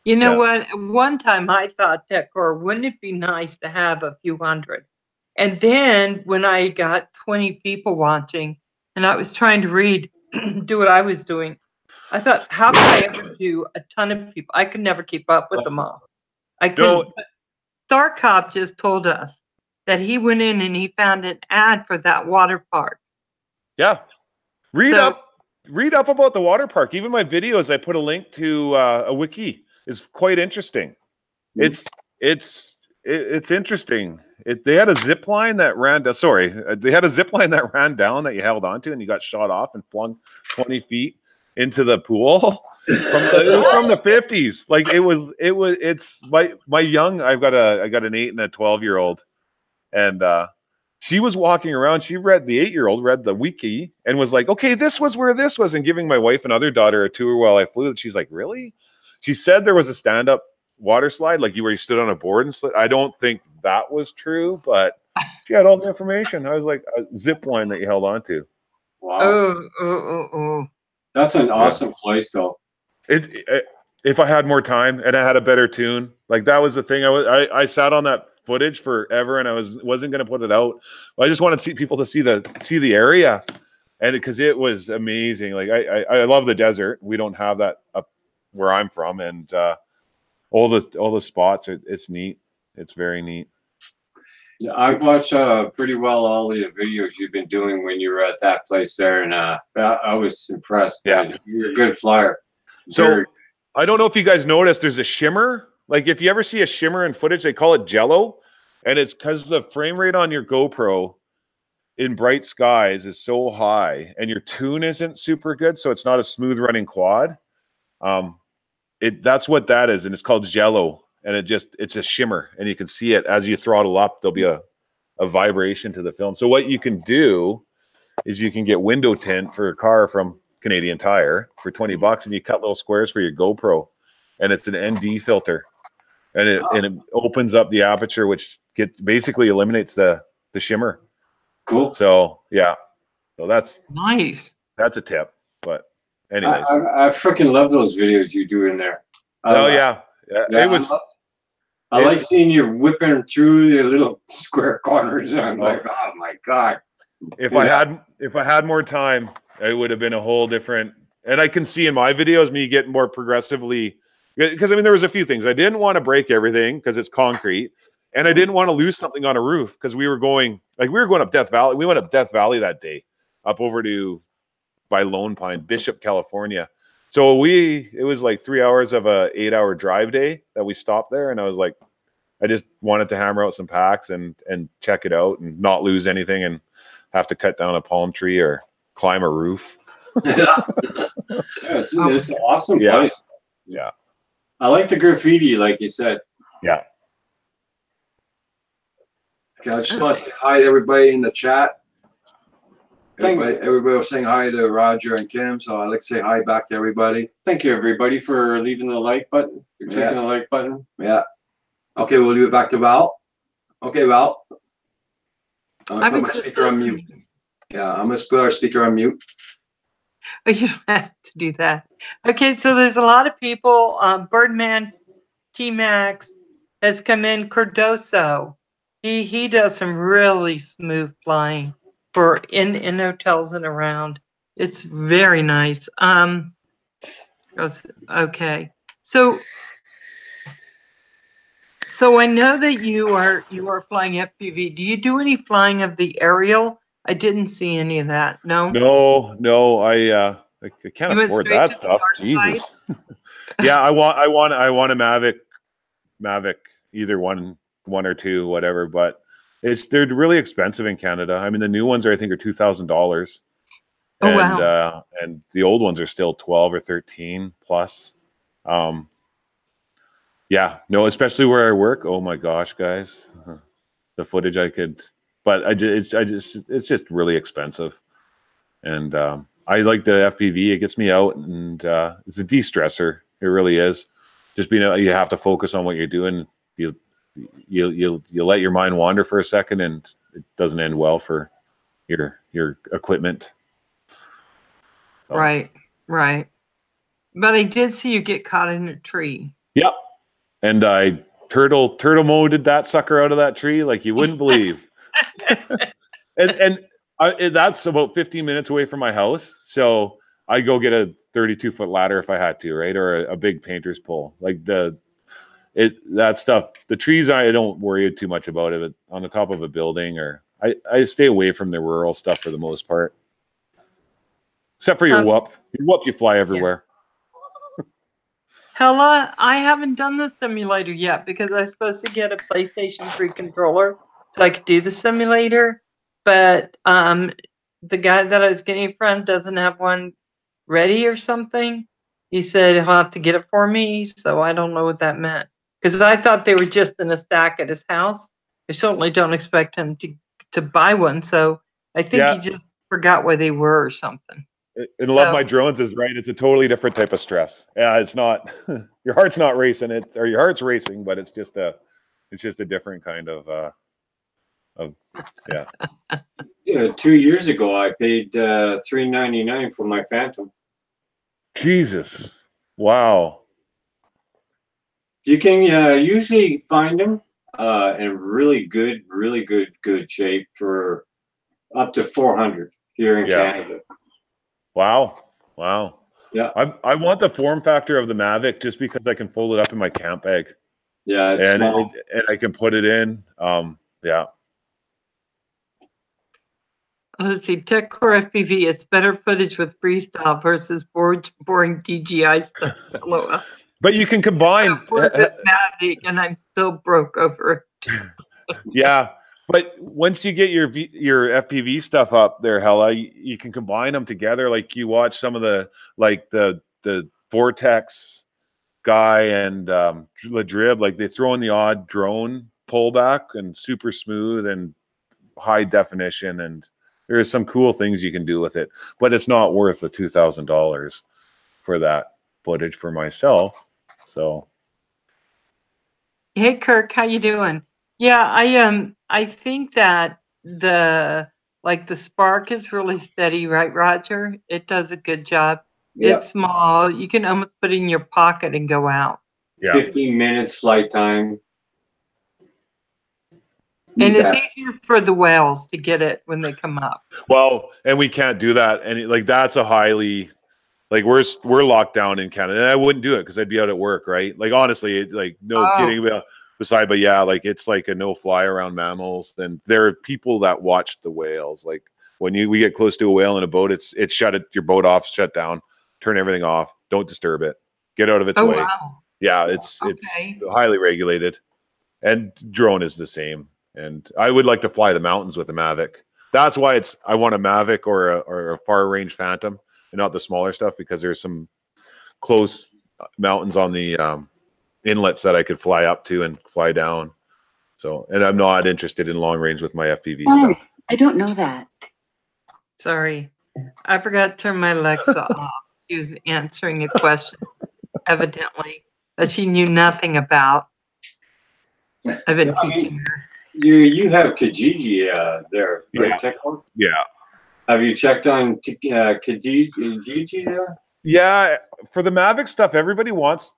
You know yeah. what? One time I thought, Tekcor, wouldn't it be nice to have a few hundred? And then when I got 20 people watching and I was trying to do what I was doing, I thought, how could I ever do a ton of people? I could never keep up with them all. I couldn't. No, Star Cop just told us that he went in and he found an ad for that water park. yeah, read So- up about the water park. Even my videos, I put a link to a wiki. Is quite interesting. It's interesting. They had a zip line that ran down. Sorry, they had a zip line that ran down that you held onto, and you got shot off and flung 20 feet into the pool. It was from the 50s. Like it's my young. I got an 8 and a 12-year-old, and she was walking around. The 8-year-old read the wiki and was like, okay, this was where this was, and giving my wife and other daughter a tour while I flew. She's like, really? She said there was a stand-up water slide, like where you stood on a board and slid. I don't think that was true, but she had all the information. I was like, a zip line that you held onto. Wow, oh. that's an awesome place, though. If I had more time and I had a better tune, like that was the thing. I sat on that footage forever, and I wasn't going to put it out. I just wanted people to see the area, and because it was amazing. Like I love the desert. We don't have that up where I'm from, and all the spots. It's neat. It's very neat. Yeah, I've watched pretty well all the videos you've been doing when you were at that place there, and I was impressed. Yeah. You're a good flyer. So I don't know if you guys noticed, there's a shimmer. Like if you ever see a shimmer in footage, they call it jello, and it's because the frame rate on your GoPro in bright skies is so high, and your tune isn't super good, so it's not a smooth running quad. That's what that is, and it's called jello, and it's a shimmer, and you can see it as you throttle up. There'll be a vibration to the film. So what you can do is you can get window tint for a car from Canadian Tire for $20, and you cut little squares for your GoPro, and it's an ND filter, and it opens up the aperture, which basically eliminates the shimmer. Cool. So yeah, so that's Nice. a tip. But anyways, I freaking love those videos you do in there. yeah, it was. I like seeing you whipping through the little square corners. And I'm like, oh my god! If I had more time, it would have been a whole different. And I can see in my videos me getting more progressively, because I mean there was a few things I didn't want to break everything because it's concrete, and I didn't want to lose something on a roof because we were going up Death Valley. We went up Death Valley that day, up over to by Lone Pine, Bishop, California. So it was like 3 hours of a 8-hour drive day that we stopped there, and I was like, I just wanted to hammer out some packs and check it out and not lose anything and have to cut down a palm tree or climb a roof. It's an awesome place. Yeah. I like the graffiti, like you said. Yeah. Okay, I just want to say hi to everybody in the chat. Everybody was saying hi to Roger and Kim, so I'd like to say hi back to everybody. Thank you, everybody, for leaving the like button. For clicking the like button. Yeah. Okay, we'll leave it back to Val. Okay, Val. I'm gonna put my speaker on mute. Yeah, I'm gonna put our speaker on mute. Oh, you don't have to do that. Okay, so there's a lot of people. Birdman T-Max has come in. Cardoso, he does some really smooth flying for in hotels and around. It's very nice. Okay, so I know that you are flying FPV. Do you do any flying of the aerial? I didn't see any of that. No. No. I I can't You went afford straight that to the stuff. dark side? Jesus. Yeah, I want a Mavic, either one or two, whatever. But they're really expensive in Canada. I mean, the new ones I think are $2,000, Oh, wow. and the old ones are still 12 or 13 plus. Yeah, no, especially where I work. Oh my gosh, guys, the footage I could, but it's just really expensive. And I like the FPV. It gets me out, and it's a de-stressor. It really is. Just being you have to focus on what you're doing. You let your mind wander for a second, and it doesn't end well for your equipment. So. Right. But I did see you get caught in a tree. Yep. And I turtle moded that sucker out of that tree like you wouldn't believe. and that's about 15 minutes away from my house. So I go get a 32-foot ladder if I had to, right? Or a big painter's pole. Like that stuff. The trees, I don't worry too much about it. On the top of a building, or I stay away from the rural stuff for the most part. Except for your whoop. Your whoop, you fly everywhere. Hella, I haven't done the simulator yet because I was supposed to get a PlayStation 3 controller so I could do the simulator. But the guy that I was getting it from doesn't have one ready or something. He said he'll have to get it for me, so I don't know what that meant. Because I thought they were just in a stack at his house. I certainly don't expect him to buy one, so I think he just forgot where they were or something. And Love My Drones is right. It's a totally different type of stress. Yeah, it's not your heart's not racing, or your heart's racing, but it's just a different kind of yeah. Yeah, 2 years ago I paid $399 for my Phantom. Jesus. Wow. You can usually find them in really good shape for up to 400 here in Canada. Wow. Yeah. I want the form factor of the Mavic just because I can fold it up in my camp bag. Yeah, it's small. And I can put it in. Yeah. Let's see, Tekcor FPV, it's better footage with freestyle versus boring DJI stuff. But you can combine. Mavic, and I'm still broke over it. Yeah. But once you get your FPV stuff up there, Hella, you can combine them together. Like you watch some of the Vortex guy and Ladrib, like they throw in the odd drone pullback and super smooth and high definition, and there's some cool things you can do with it. But it's not worth the $2,000 for that footage for myself. So, hey Kirk, how you doing? Yeah, I think that the spark is really steady, right, Roger? It does a good job. Yep. It's small. You can almost put it in your pocket and go out. yeah. 15 minutes flight time. And it's easier for the whales to get it when they come up. Well, and we can't do that. And like that's a highly we're locked down in Canada, and I wouldn't do it because I'd be out at work, right? Like honestly, like no kidding beside, but yeah, like it's like a no fly around mammals. Then there are people that watch the whales. Like when we get close to a whale in a boat, it's your boat off, shut down, turn everything off, don't disturb it, get out of its way. Wow. Yeah, it's highly regulated, and drone is the same. And I would like to fly the mountains with a Mavic. That's why I want a Mavic or a far range Phantom, and not the smaller stuff, because there's some close mountains on the inlets that I could fly up to and fly down. So, and I'm not interested in long range with my FPV stuff. I don't know that. Sorry, I forgot to turn my Alexa off. She was answering a question, evidently, that she knew nothing about. I've been teaching her. You have Kijiji there, right, Tekcor? Yeah. Have you checked on Kijiji there? Yeah, for the Mavic stuff, everybody wants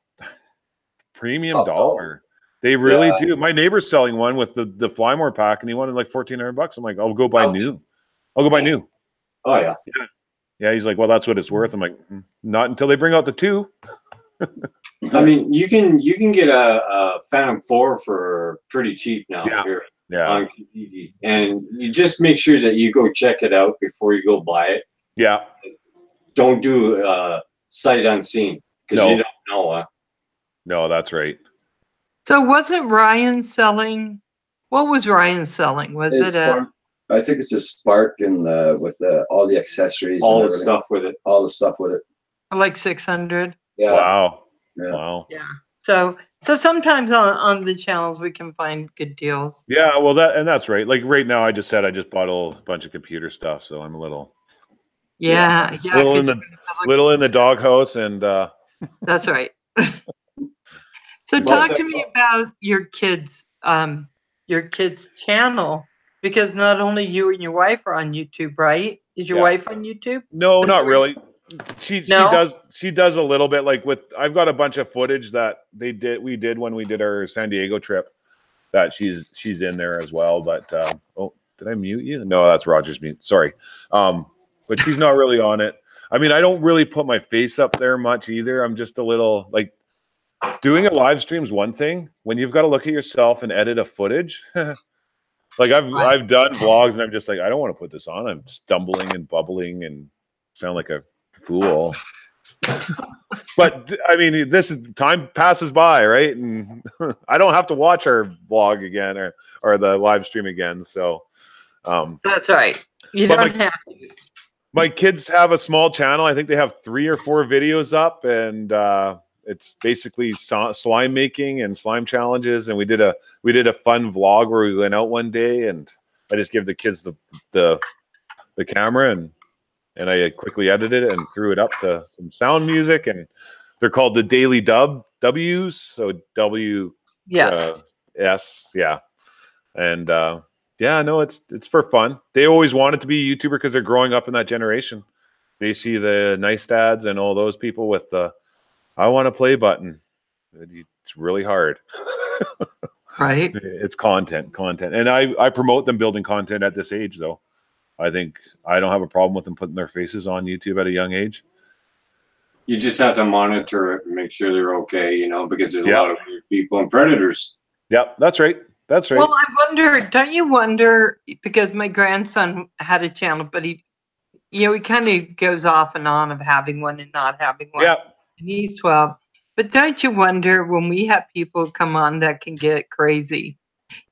premium dollar. They really do. My neighbor's selling one with the Flymore pack, and he wanted like $1,400. I'm like, I'll go buy new. I'll go buy new. Oh yeah. Yeah. He's like, well, that's what it's worth. I'm like, not until they bring out the two. I mean, you can get a Phantom 4 for pretty cheap now here on Kijiji, and you just make sure that you go check it out before you go buy it. Yeah. don't do sight unseen because No. you don't know. No, that's right. So wasn't Ryan selling? What was Ryan selling? Was It's it a Spark. I think it's a Spark and with all the accessories, All and the everything. stuff with it. all the stuff with it. like 600? Yeah, Wow. Yeah. Wow. Yeah. So sometimes on the channels we can find good deals. Yeah, well, that's right. Like right now, I just bought a bunch of computer stuff, so I'm a little Yeah. Yeah. little in good the job. little in the doghouse, and That's right. So Well, talk to me about your kids' channel, because not only you and your wife are on YouTube, right? Is your Yeah. wife on YouTube? no, not Sorry. really. She No? does a little bit. Like I've got a bunch of footage that we did when we did our San Diego trip. That she's in there as well. But oh, did I mute you? No, that's Roger's mute. Sorry. But she's not really on it. I mean, I don't really put my face up there much either. I'm just a little like doing a live stream is one thing. When you've got to look at yourself and edit a footage, like I've done vlogs and I'm just like, I don't want to put this on. I'm stumbling and bubbling and sound like a fool. But I mean, time passes by, right? And I don't have to watch our vlog again or the live stream again. So That's right. You But don't have to. my kids have a small channel. I think they have 3 or 4 videos up, and it's basically slime making and slime challenges. And we did a fun vlog where we went out one day, and I just give the kids the camera, and I quickly edited it and threw it up to some sound music, and they're called the Daily W's. So W Yes. S, yeah. And yeah, no, it's for fun. They always wanted to be a YouTuber because they're growing up in that generation. They see the nice dads and all those people with the I want to play button. It's really hard. Right. It's content. And I promote them building content at this age, though. I think I don't have a problem with them putting their faces on YouTube at a young age. You just have to monitor it and make sure they're okay, you know, because there's a Yeah. lot of weird people and predators. Yep, that's right. That's right. Well, I wonder, don't you wonder, because my grandson had a channel, but he kind of goes off and on of having one and not having one. Yeah. And he's 12. But don't you wonder when we have people come on that can get crazy,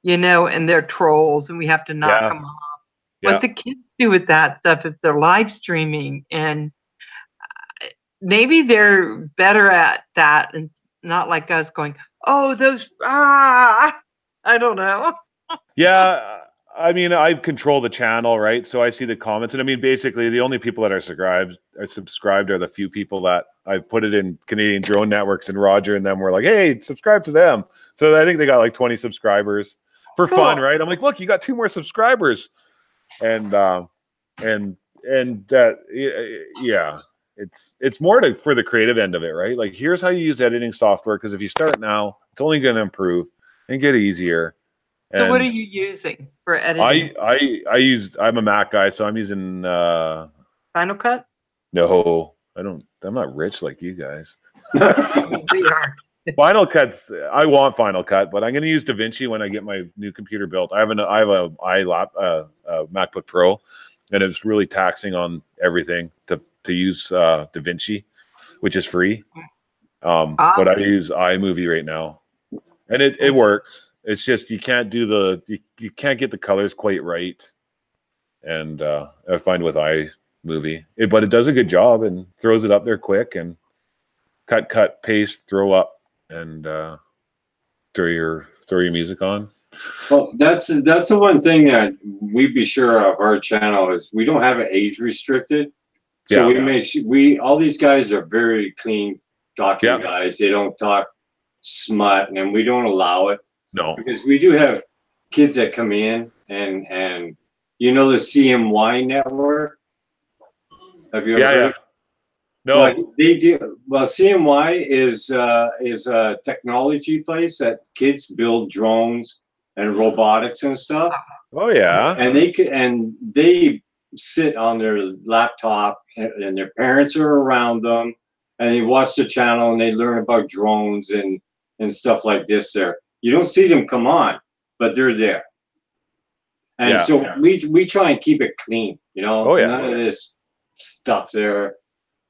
and they're trolls and we have to knock Yeah. them off. Yeah. What the kids do with that stuff if they're live streaming, and maybe they're better at that and not like us going, oh, those, I don't know. Yeah, I mean, I control the channel, right? So I see the comments, and I mean, basically, the only people that are subscribed are the few people that I've put it in Canadian Drone Networks, and Roger and them were like, "Hey, subscribe to them." So I think they got like 20 subscribers for fun, right? I'm like, "Look, you got 2 more subscribers," and that, yeah, it's more for the creative end of it, right? Like, here's how you use editing software, because if you start now, it's only going to improve and get easier. So what are you using for editing? I'm a Mac guy, so I'm using Final Cut? no, I'm not rich like you guys. We are. Final Cut's, I want Final Cut, but I'm going to use DaVinci when I get my new computer built. I have a MacBook Pro, and it's really taxing on everything to use DaVinci, which is free. But I use iMovie right now, and it works. It's just you can't do you can't get the colors quite right, and I find with iMovie, but it does a good job and throws it up there quick, and cut, paste, throw up, and throw your music on. Well, that's the one thing that we be sure of our channel is we don't have it age restricted. So we make sure all these guys are very clean talking guys. They don't talk smut, and we don't allow it. No, because we do have kids that come in and the CMY network. Have you ever heard of it? No. Well, they do. Well, CMY is a technology place that kids build drones and robotics and stuff. Oh yeah. And they sit on their laptop and their parents are around them and they watch the channel and they learn about drones and stuff like this there. You don't see them come on, but they're there. And so we try and keep it clean, Oh, yeah. none of this stuff there.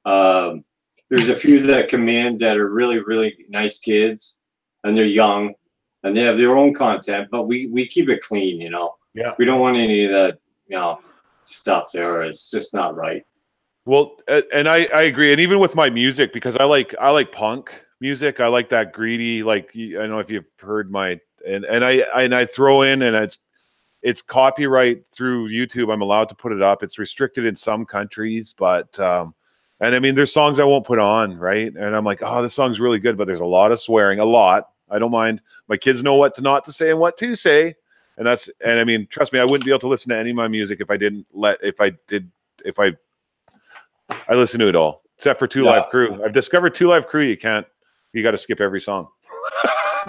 There's a few that come in that are really, really nice kids, and they're young, and they have their own content, but we keep it clean, you know. Yeah. We don't want any of that, you know, stuff there. It's just not right. Well, and I agree, and even with my music, because I like punk music. I like that greedy, like, I don't know if you've heard my, and I throw in, and it's copyright through YouTube. I'm allowed to put it up. It's restricted in some countries, but and I mean, there's songs I won't put on, right? And I'm like, oh, this song's really good, but there's a lot of swearing, a lot. I don't mind. My kids know what to not to say and what to say, and I mean, trust me, I wouldn't be able to listen to any of my music if I listen to it all, except for Two Live Crew. I've discovered Two Live Crew. You got to skip every song.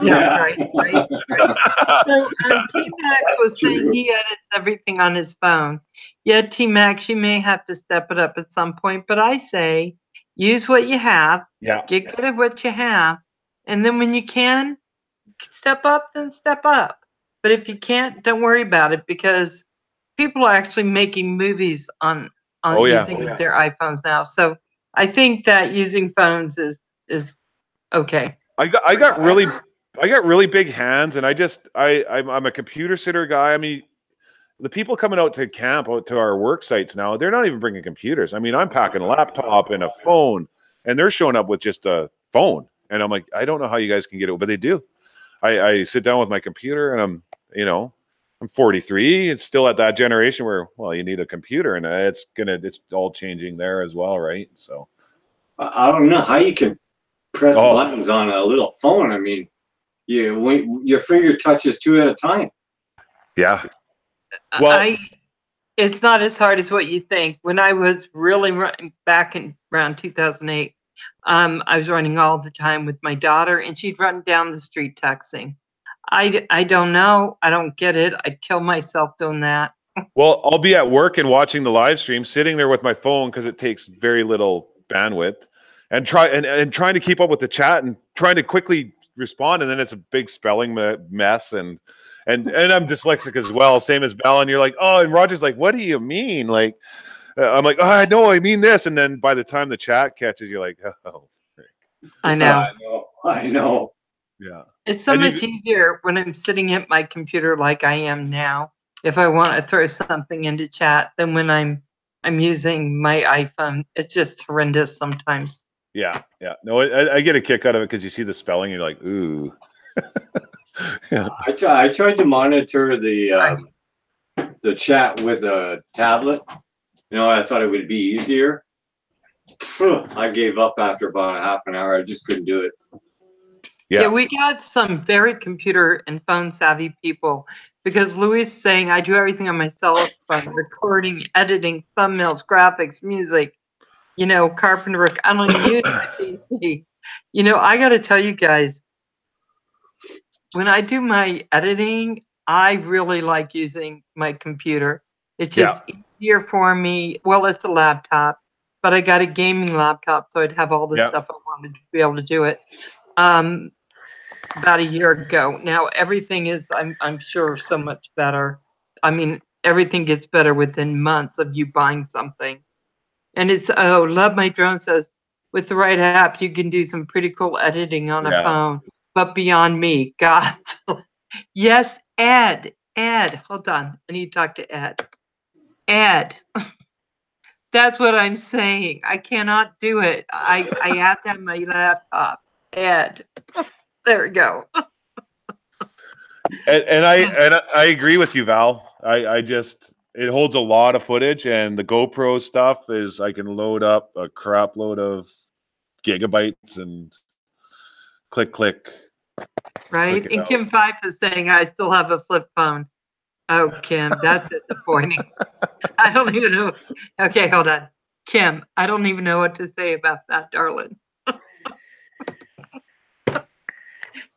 Yeah, right. So T-Max was saying he edits everything on his phone. Yeah, T-Max, you may have to step it up at some point, but I say use what you have. Yeah. Get good at what you have, and then when you can step up, then step up. But if you can't, don't worry about it, because people are actually making movies on using their iPhones now. So I think that using phones is okay. I got really big hands, and I'm a computer sitter guy. I mean, the people coming out to camp, out to our work sites now, they're not even bringing computers. I mean, I'm packing a laptop and a phone, and they're showing up with just a phone. And I'm like, I don't know how you guys can get it, but they do. I sit down with my computer, and I'm 43. It's still at that generation where, well, you need a computer, and it's all changing there as well, right? So I don't know how you can press buttons on a little phone. I mean, your finger touches two at a time. Yeah. Well, it's not as hard as what you think. When I was really running back in around 2008, I was running all the time with my daughter, and she'd run down the street texting. I don't know. I don't get it. I'd kill myself doing that. Well, I'll be at work and watching the live stream, sitting there with my phone because it takes very little bandwidth, and trying to keep up with the chat and trying to quickly respond, and then it's a big spelling mess, and I'm dyslexic as well, same as Val. And you're like, oh, and Roger's like, what do you mean? Like, I'm like, oh, I know, I mean this, and then by the time the chat catches, you're like, oh, I know. I know. Yeah. It's so much easier when I'm sitting at my computer like I am now, if I want to throw something into chat, than when I'm using my iPhone. It's just horrendous sometimes. Yeah. No, I get a kick out of it because you see the spelling, and you're like, ooh. Yeah. I tried to monitor the chat with a tablet. I thought it would be easier. I gave up after about half an hour. I just couldn't do it. Yeah, we got some very computer and phone savvy people, because Louis is saying I do everything on my cell phone: recording, editing, thumbnails, graphics, music, carpenter work. I don't use the PC. I got to tell you guys, when I do my editing, I really like using my computer. It's just easier for me. Well, it's a laptop, but I got a gaming laptop, so I'd have all the stuff I wanted to be able to do it. About a year ago. Now everything is, I'm sure, so much better. I mean, everything gets better within months of you buying something. And it's, Love My Drone says, with the right app, you can do some pretty cool editing on a phone. But beyond me, God. Yes, Ed, hold on. I need to talk to Ed. Ed. That's what I'm saying. I cannot do it. I have to have my laptop. Ed. There we go. and I agree with you, Val. It holds a lot of footage, and the GoPro stuff is, I can load up a crap load of gigabytes and click. Right. And Kim Fife is saying I still have a flip phone. Oh, Kim, that's disappointing. I don't even know. Okay, hold on. Kim, I don't even know what to say about that, darling.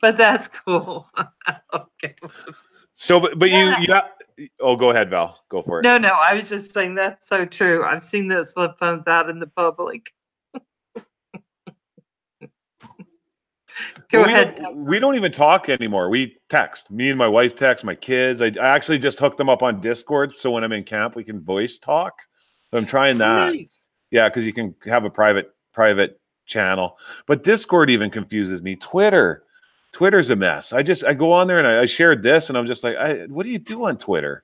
But that's cool. Okay. So, but oh, go ahead, Val. Go for it. No, I was just saying that's so true. I've seen those flip phones out in the public. Go ahead. We don't even talk anymore. We text. Me and my wife text, my kids. I actually just hooked them up on Discord, so when I'm in camp, we can voice talk. So I'm trying that. Nice. Yeah, because you can have a private channel. But Discord even confuses me. Twitter's a mess. I go on there and I shared this, and I'm just like, what do you do on Twitter?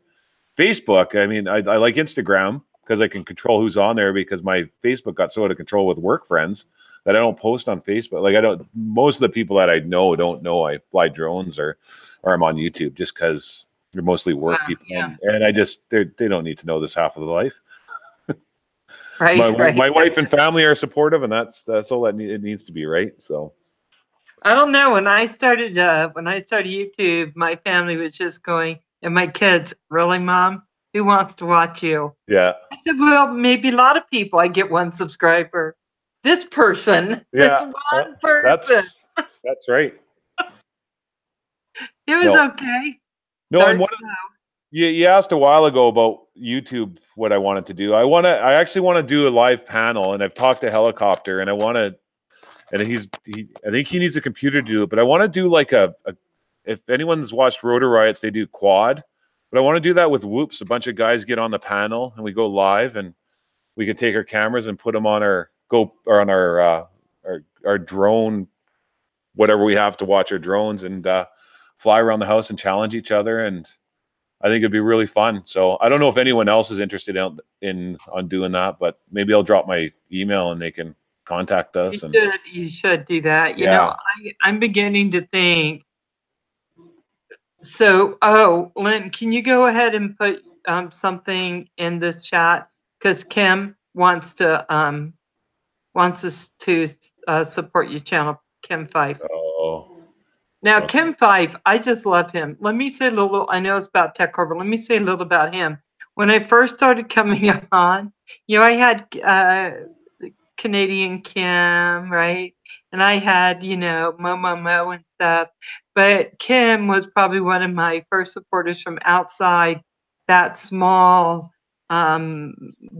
Facebook, I mean, I like Instagram because I can control who's on there, because my Facebook got so out of control with work friends that I don't post on Facebook. Like, most of the people that I know don't know I fly drones or I'm on YouTube, just because they're mostly work people. Yeah. And I just, they don't need to know this half of the life. Right. My wife and family are supportive, and that's all that it needs to be, right? So I don't know. When I started YouTube, my family was just going, and my kids, really, Mom? Who wants to watch you? yeah, I said, well, maybe a lot of people. I get one subscriber. This person, yeah, it's one person. that's right. It was okay. No, and Start you asked a while ago about YouTube, what I wanted to do. I actually want to do a live panel, and I've talked to Helicopter, and I think he needs a computer to do it, but I want to do like if anyone's watched Rotor Riots, they do quad, but I want to do that with Whoops. A bunch of guys get on the panel and we go live, and we can take our cameras and put them on our drone, whatever we have to watch our drones, and fly around the house and challenge each other. And I think it'd be really fun. So I don't know if anyone else is interested in doing that, but maybe I'll drop my email and they can contact us. You should do that. You Yeah. know, I'm beginning to think. So, Lynn, can you go ahead and put something in this chat? Because Kim wants us to support your channel, Kim 5. Oh. Now, Okay. Kim 5, I just love him. Let me say a little, I know it's about Tekcor, but let me say a little about him. When I first started coming on, I had Canadian Kim, right? And I had, Mo and stuff. But Kim was probably one of my first supporters from outside that small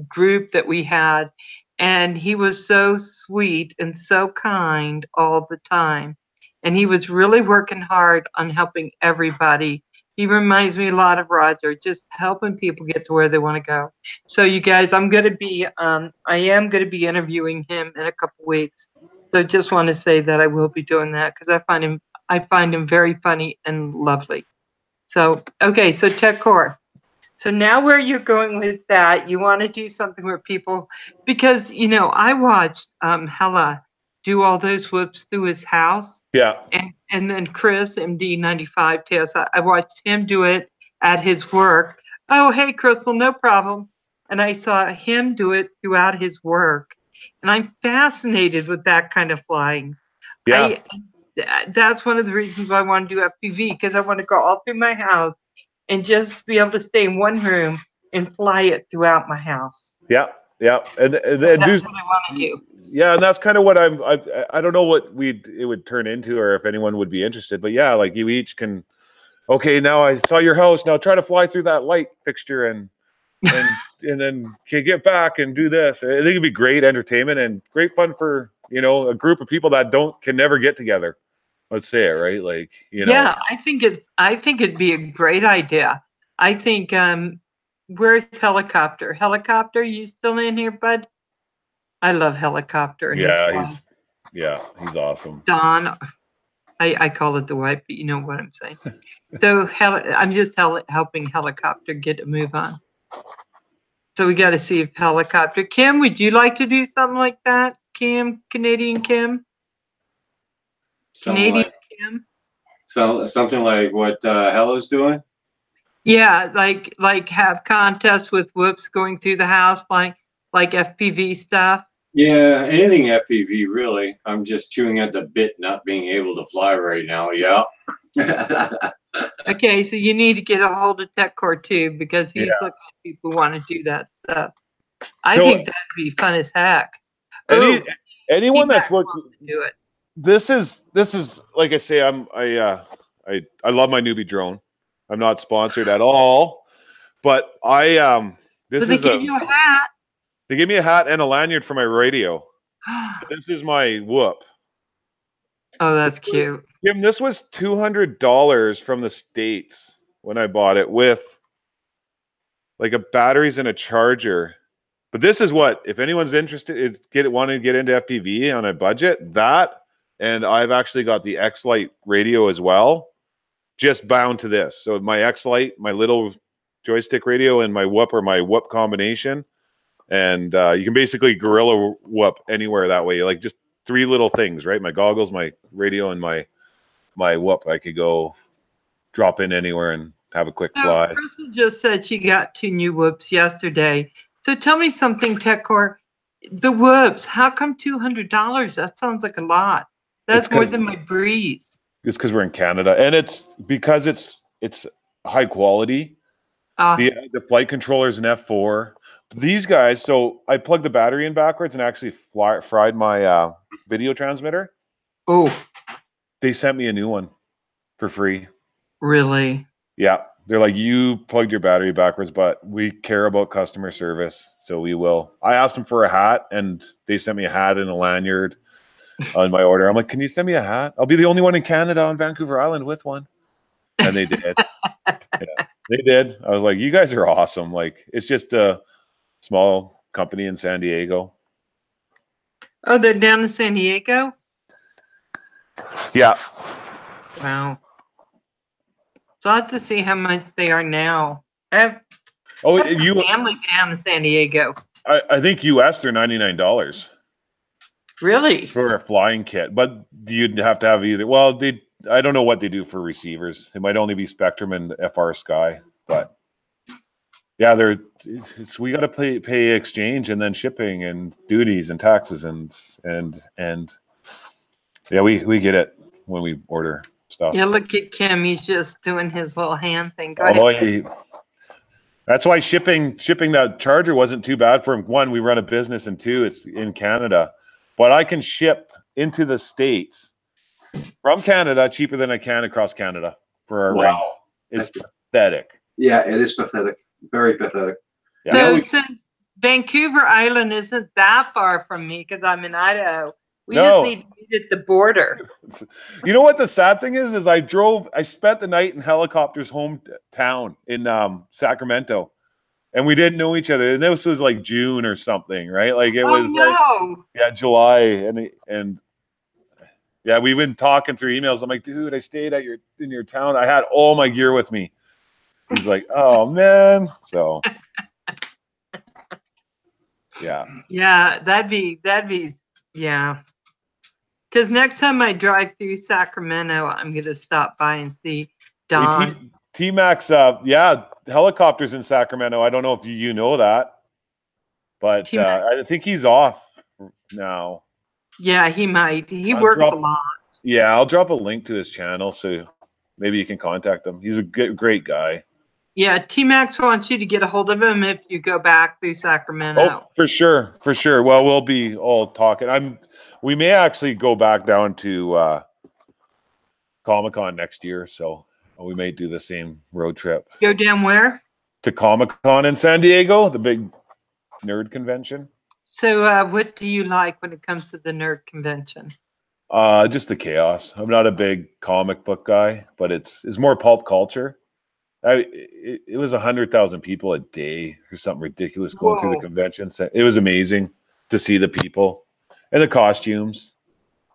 group that we had. And he was so sweet and so kind all the time. And he was really working hard on helping everybody. He reminds me a lot of Roger, just helping people get to where they want to go. So you guys, I am going to be interviewing him in a couple weeks. So just want to say that I will be doing that because I find him very funny and lovely. So, okay, so Tekcor. So now where you're going with that, you want to do something where people, because, I watched Hella do all those whoops through his house. Yeah. And then Chris, MD95 test, I watched him do it at his work. Oh, hey, Crystal, no problem. And I saw him do it throughout his work. And I'm fascinated with that kind of flying. Yeah. That's one of the reasons why I want to do FPV, because I want to go all through my house and just be able to stay in one room and fly it throughout my house. Yeah. Yeah. And that's what I want to do. Yeah, and that's kind of what I don't know what it would turn into, or if anyone would be interested, but yeah, like you each can, okay, now I saw your house, now try to fly through that light fixture and then can get back and do this. I think it'd be great entertainment and great fun for, a group of people that can never get together. Let's say it, right? Like, Yeah, I think it'd be a great idea. I think where's Helicopter? Helicopter, you still in here, bud? I love Helicopter. Yeah, he's awesome. Don, I call it the wife, but you know what I'm saying. So I'm just helping Helicopter get a move on. So we got to see if Helicopter. Kim, would you like to do something like that? Kim, Canadian Kim? Canadian Kim? So something like what Hella's doing? Yeah, like have contests with whoops going through the house, like FPV stuff. Yeah, anything FPV really. I'm just chewing at the bit, not being able to fly right now. Yeah. Okay, so you need to get a hold of Tekcor too, because he's looking at people who want to do that stuff. I think that'd be fun as heck. Anyone that's looking to do it. This is like I say, I love my newbie drone. I'm not sponsored at all, but they gave you a hat. They gave me a hat and a lanyard for my radio. This is my whoop. Oh, that's cute. Jim, this was $200 from the States when I bought it, with like a batteries and a charger. But this is what, if anyone's interested, is wanting to get into FPV on a budget, that, and I've actually got the X-Lite radio as well, just bound to this. So my X-Lite, my little joystick radio, and my whoop, or my whoop combination. And you can basically guerrilla whoop anywhere that way. Like just 3 little things, right? My goggles, my radio, and my whoop. I could go drop in anywhere and have a quick fly. Crystal just said she got 2 new whoops yesterday. So tell me something, Tekcor. The whoops, how come $200? That sounds like a lot. That's more than my Breeze. It's because we're in Canada, and it's because it's high quality. The flight controller is an F4. These guys, so I plugged the battery in backwards and actually fried my video transmitter. Oh. They sent me a new one for free. Really? Yeah. They're like, you plugged your battery backwards, but we care about customer service, so we will. I asked them for a hat, and they sent me a hat and a lanyard on my order. I'm like, can you send me a hat? I'll be the only one in Canada on Vancouver Island with one. And they did. Yeah, they did. I was like, you guys are awesome. Like, it's just a small company in San Diego. Oh, they're down in San Diego? Yeah. Wow. So I'll have to see how much they are now. I Oh, have some family down in San Diego. I think US they're $99. Really? For a flying kit, but you'd have to have either. Well, I don't know what they do for receivers. It might only be Spectrum and FR Sky, but yeah, we got to pay exchange and then shipping and duties and taxes and yeah, we get it when we order stuff. Yeah, look at Kim. He's just doing his little hand thing. Go ahead. That's why shipping that charger wasn't too bad for him. 1, we run a business, and 2, it's in Canada. But I can ship into the States from Canada cheaper than I can across Canada for our ring. It's pathetic. Yeah, it is pathetic. Very pathetic. Yeah. So Vancouver Island isn't that far from me because I'm in Idaho. We just need to meet at the border. You know what the sad thing is I spent the night in Helicopter's hometown in Sacramento. And we didn't know each other. And this was like June or something, right? Like it was like July. And yeah, we've been talking through emails. I'm like, dude, I stayed in your town. I had all my gear with me. He's like, oh man. So yeah. Yeah, that'd be yeah. Because next time I drive through Sacramento, I'm gonna stop by and see Don. T-Max, yeah, Helicopters in Sacramento. I don't know if you know that, but I think he's off now. Yeah, he might. He works a lot. Yeah, I'll drop a link to his channel so maybe you can contact him. He's a great guy. Yeah, T-Max wants you to get a hold of him if you go back through Sacramento. Oh, for sure. Well, we'll be all talking. We may actually go back down to Comic-Con next year, so we may do the same road trip. Go down where? To Comic-Con in San Diego, the big nerd convention. So what do you like when it comes to the nerd convention? Just the chaos. I'm not a big comic book guy, but it's more pulp culture. It was 100,000 people a day or something ridiculous going through the convention. So it was amazing to see the people and the costumes.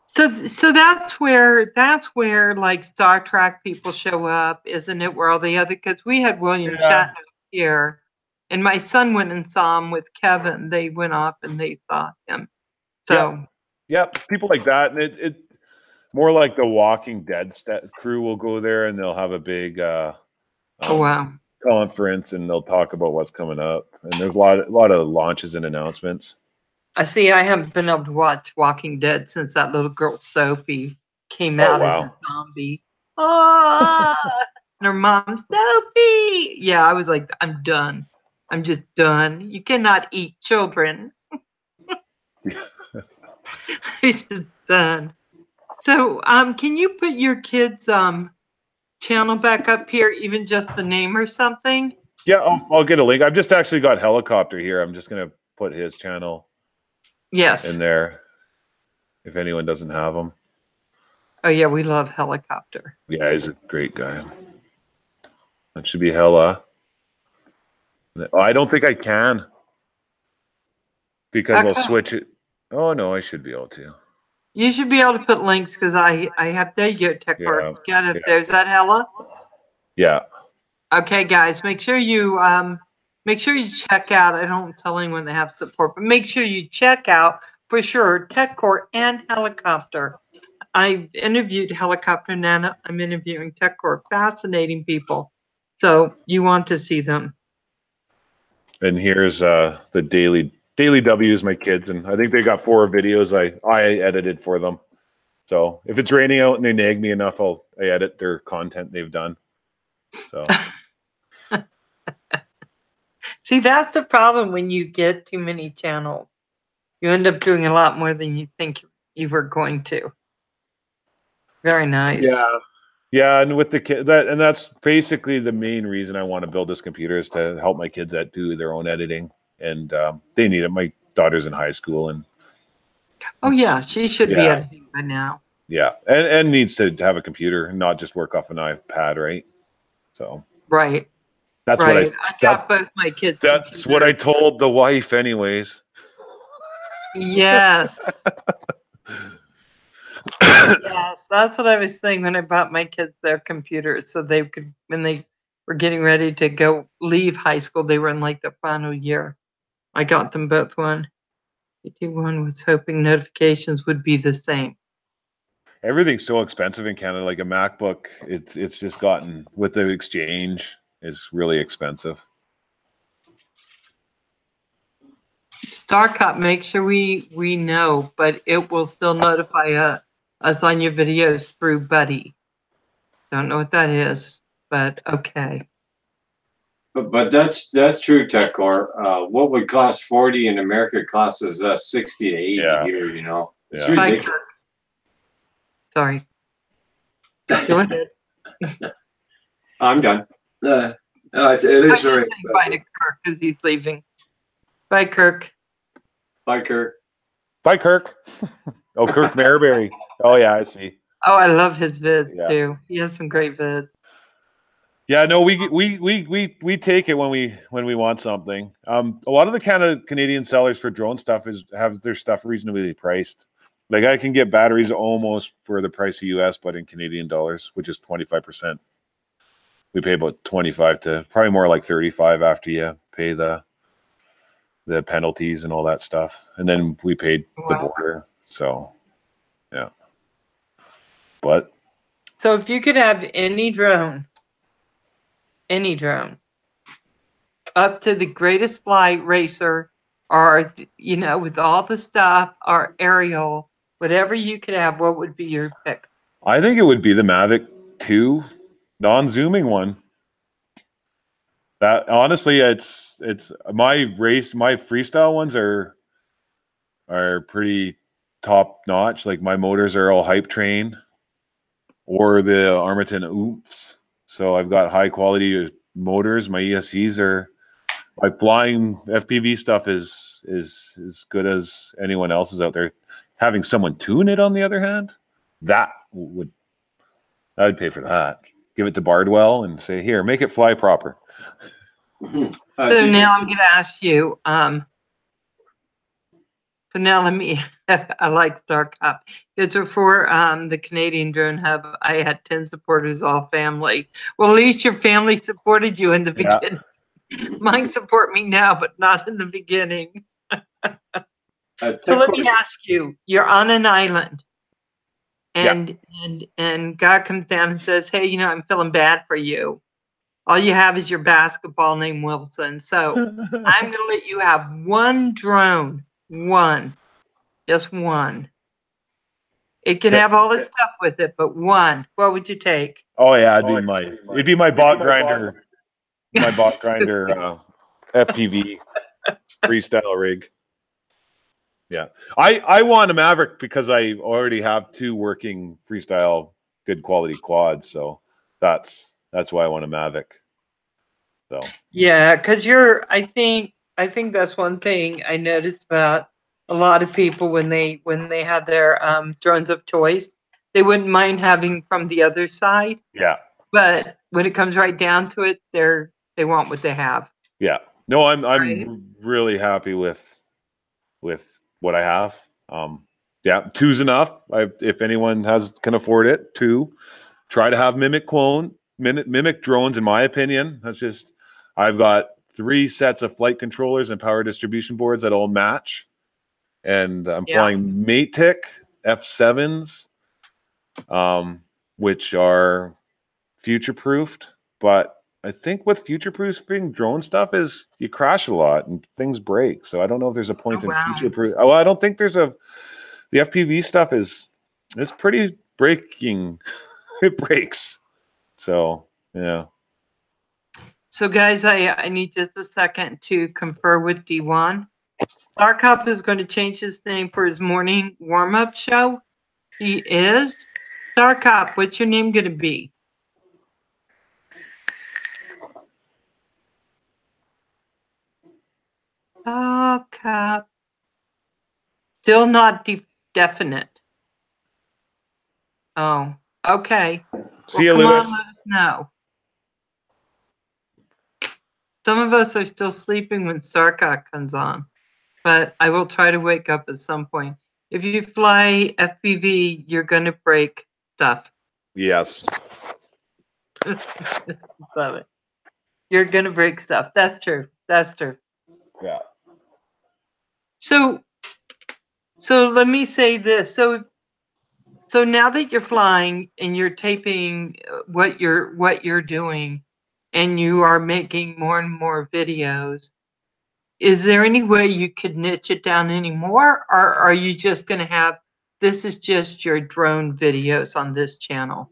So that's where like Star Trek people show up, isn't it? Where all the other, because we had William Shatner here, and my son went and saw him with Kevin. They went off and they saw him. So people like that, and it more like the Walking Dead crew will go there, and they'll have a big conference, and they'll talk about what's coming up. And there's a lot of launches and announcements. I haven't been able to watch Walking Dead since that little girl Sophie came out as a zombie. And her mom, Sophie. Yeah, I was like, I'm done. I'm just done. You cannot eat children. He's just done. So, can you put your kids' channel back up here, even just the name or something? Yeah, I'll get a link. I've just actually got Helicopter here. I'm just gonna put his channel. Yes. In there, if anyone doesn't have him. Oh yeah, we love Helicopter. Yeah, he's a great guy. That should be Hella. Oh, I don't think I can. because I'll Okay. switch it. Oh no, I should be able to. You should be able to put links because I have, there you go, Tekcor. Got it. yeah. There's that Hella. Yeah. Okay, guys, make sure you check out. I don't tell anyone they have support, but make sure you check out for sure Tekcor and Helicopter. I interviewed Helicopter, now I'm interviewing Tekcor. Fascinating people. So you want to see them. And here's the daily W's, my kids, and I think they got 4 videos I edited for them. So if it's raining out and they nag me enough, I edit their content they've done. So See, that's the problem when you get too many channels. You end up doing a lot more than you think you were going to. Very nice. Yeah, and with the kid, that's basically the main reason I want to build this computer, is to help my kids that do their own editing, and they need it. My daughter's in high school, and oh yeah, she should be editing by now. Yeah, and needs to have a computer and not just work off an iPad, right? So right. That's right. what I got both my kids. That's computers. What I told the wife, anyways. Yes. Yes, that's what I was saying when I bought my kids their computers, so they could, when they were getting ready to leave high school, they were in like the final year. I got them both one. One was hoping notifications would be the same. Everything's so expensive in Canada. Like a MacBook, it's just gotten, with the exchange, is really expensive. StarCup, make sure we know, but it will still notify us on your videos through Buddy. Don't know what that is, but okay. But that's true, Tekcor. What would cost 40 in America costs us 60 to 80 here. You know, it's ridiculous. Sorry. Go ahead. I'm done. It is very expensive. Bye to Kirk because he's leaving. Bye, Kirk. Bye, Kirk. Bye, Kirk. Oh, Kirk Marberry. Oh yeah, I see. Oh, I love his vids too. He has some great vids. Yeah, no, we take it when we want something. A lot of the Canadian sellers for drone stuff have their stuff reasonably priced. Like I can get batteries almost for the price of US, but in Canadian dollars, which is 25%. We pay about 25 to probably more like 35 after you pay the penalties and all that stuff, and then we paid the border. So, yeah. But so if you could have any drone, up to the greatest flight racer, or with all the stuff, or aerial, whatever you could have, what would be your pick? I think it would be the Mavic 2 non-zooming one. That honestly, it's my freestyle ones are pretty top notch. Like my motors are all hype train or the Armaton Oops. So I've got high quality motors. My ESCs are, my flying FPV stuff is as good as anyone else's out there. Having someone tune it, on the other hand, I'd pay for that. Give it to Bardwell and say, here, make it fly proper. So now I'm going to ask you. So now let me. I like StarCup. It's for the Canadian Drone Hub. I had 10 supporters, all family. Well, at least your family supported you in the beginning. Mine support me now, but not in the beginning. So let me ask you. You're on an island. And God comes down and says, hey, I'm feeling bad for you. All you have is your basketball named Wilson. So I'm going to let you have one drone, just one. It can have all this stuff with it, but one. What would you take? Oh yeah, it'd be my bot grinder, my bot grinder FPV freestyle rig. Yeah, I want a Maverick because I already have 2 working freestyle good quality quads, so that's why I want a Mavic. So yeah, because I think that's one thing I noticed about a lot of people when they have their drones of choice, they wouldn't mind having from the other side. Yeah. But when it comes right down to it, they want what they have. Yeah. No, I'm really happy with with what I have. Yeah, 2's enough. If anyone can afford it, 2. Try to have mimic drones, in my opinion. That's just, I've got 3 sets of flight controllers and power distribution boards that all match. And I'm flying Matic F7s, which are future-proofed. But I think with future-proofing drone stuff is you crash a lot and things break. So I don't know if there's a point in future-proof. Well, I don't think there's the FPV stuff it's pretty breaking. It breaks. So, yeah. So, guys, I need just a second to confer with D1. Starcop is going to change his name for his morning warm-up show. He is Starcop. What's your name going to be? Starcop. Still not definite. Oh, okay. See you, Come Lewis. on, let us know. Some of us are still sleeping when Starcop comes on, but I will try to wake up at some point. If you fly FPV, you're going to break stuff. Yes. Love it. You're going to break stuff. That's true. That's true. Yeah. So let me say this. So now that you're flying and you're taping what you're doing, and you are making more and more videos, is there any way you could niche it down anymore, or are you just going to have this is just your drone videos on this channel?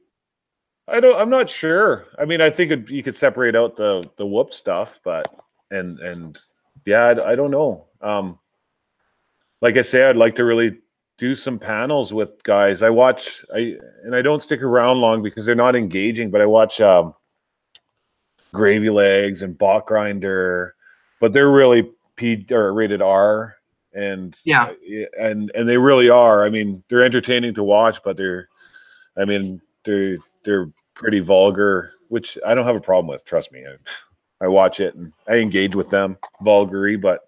I'm not sure. I mean, I think you could separate out the whoop stuff, but and yeah, I don't know. Like I say, I'd like to really do some panels with guys. I don't stick around long because they're not engaging, but I watch Gravy Legs and Bot Grinder, but they're really rated R, and and they really are. I mean, they're entertaining to watch, but they're pretty vulgar, which I don't have a problem with. Trust me, I watch it and I engage with them vulgarly, but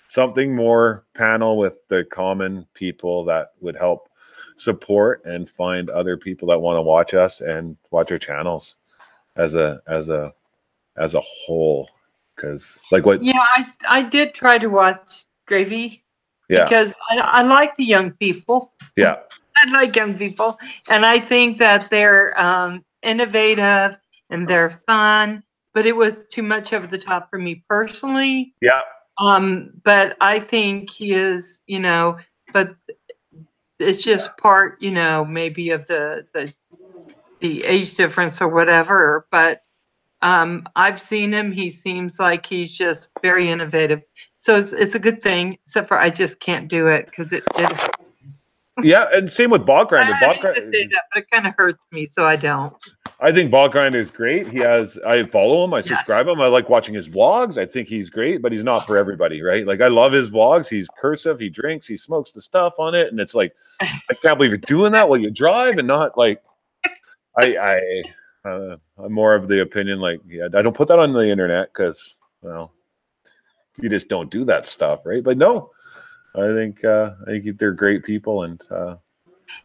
something more panel with the common people that would help support and find other people that want to watch us and watch our channels as a whole. Because I did try to watch Gravy because I like the young people. Yeah. I like young people, and I think that they're innovative and they're fun, but it was too much over the top for me personally. Yeah. But I think he is, but it's just part, maybe of the age difference or whatever. But I've seen him. He seems like he's just very innovative. So it's a good thing, except for I just can't do it because it yeah, and same with Bot Grinder. I hate to say that, but it kind of hurts me, so I don't. I think Bot Grinder is great. I follow him. I subscribe him. I like watching his vlogs. I think he's great, but he's not for everybody, right? Like, I love his vlogs. He's cursive. He drinks. He smokes the stuff on it, and it's like, I can't believe you're doing that while you drive, and not like. I'm more of the opinion, like, I don't put that on the internet because, well, you just don't do that stuff, right? But no. I think they're great people, and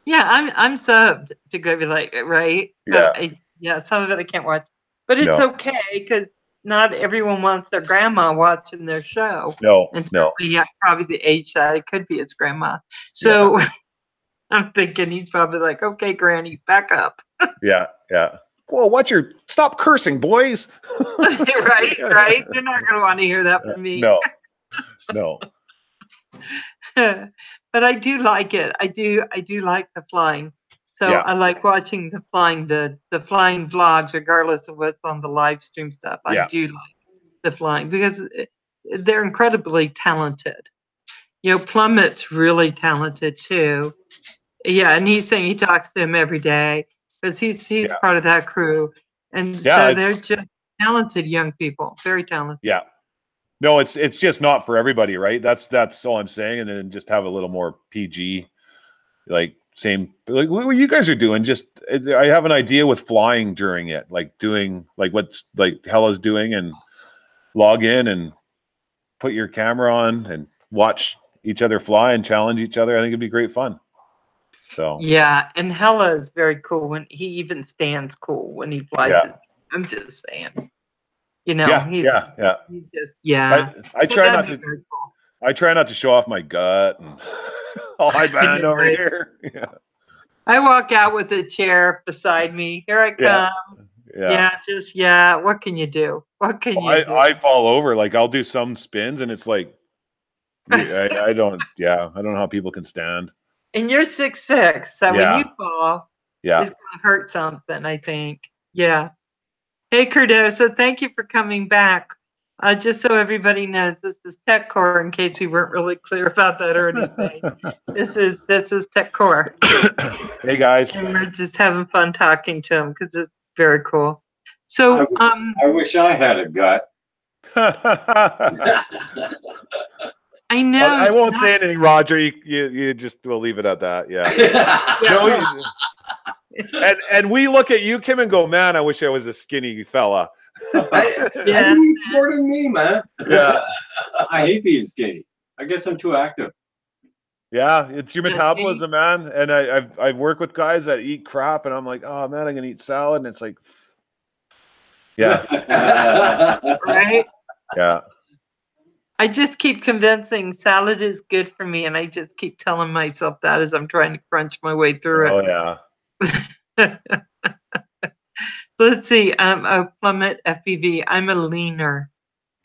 I'm subbed to Gravy Lake, right? Some of it I can't watch, but it's okay because not everyone wants their grandma watching their show. Probably the age that it could be its grandma. So I'm thinking he's probably like, okay, Granny, back up. Yeah. Whoa, stop cursing, boys. right. You're not gonna want to hear that from me. No. But I do like it. I do like the flying. So I like watching the flying vlogs, regardless of what's on the live stream stuff. I do like the flying because they're incredibly talented. Plummet's really talented too. Yeah, and he's saying he talks to him every day because he's part of that crew. And so they're just talented young people, very talented. Yeah. No, it's just not for everybody, right? That's all I'm saying. And then just have a little more PG, like what you guys are doing. Just I have an idea with flying during it, like doing like what's like Hella's doing, and log in and put your camera on and watch each other fly and challenge each other. I think it'd be great fun. So Yeah, and Hella is very cool when he even stands cool when he flies Yeah. his. I'm just saying. You know, yeah, he's yeah. just yeah. I So try that'd not be to. very cool. I try not to show off my gut and I'll hide behind over Right. here. Yeah. I walk out with a chair beside me. Here I Yeah. come. Yeah. Yeah, what can you do? What can you do? I fall over. Like I'll do some spins and it's like I don't know how people can stand. And you're 6'6", so when Yeah. you fall, Yeah. it's gonna hurt something, I think. Yeah. Hey, Cardoso, thank you for coming back. Just so everybody knows, this is Tekcor, in case we weren't really clear about that or anything. This is Tekcor. Hey guys. And we're just having fun talking to him because it's very cool. So, I wish I had a gut. I know. I won't say anything, Roger. You just we'll leave it at that. Yeah. And we look at you, Kim, and go, man, I wish I was a skinny fella. I think he's more than me, man. Yeah. I hate being skinny. I guess I'm too active. Yeah, it's your metabolism, man. And I've worked with guys that eat crap, and I'm like, oh man, I'm gonna eat salad, and it's like, yeah, Right? yeah. I just keep convincing salad is good for me, and I just keep telling myself that as I'm trying to crunch my way through Oh it. Let's see. Plummet FVP. I'm a leaner.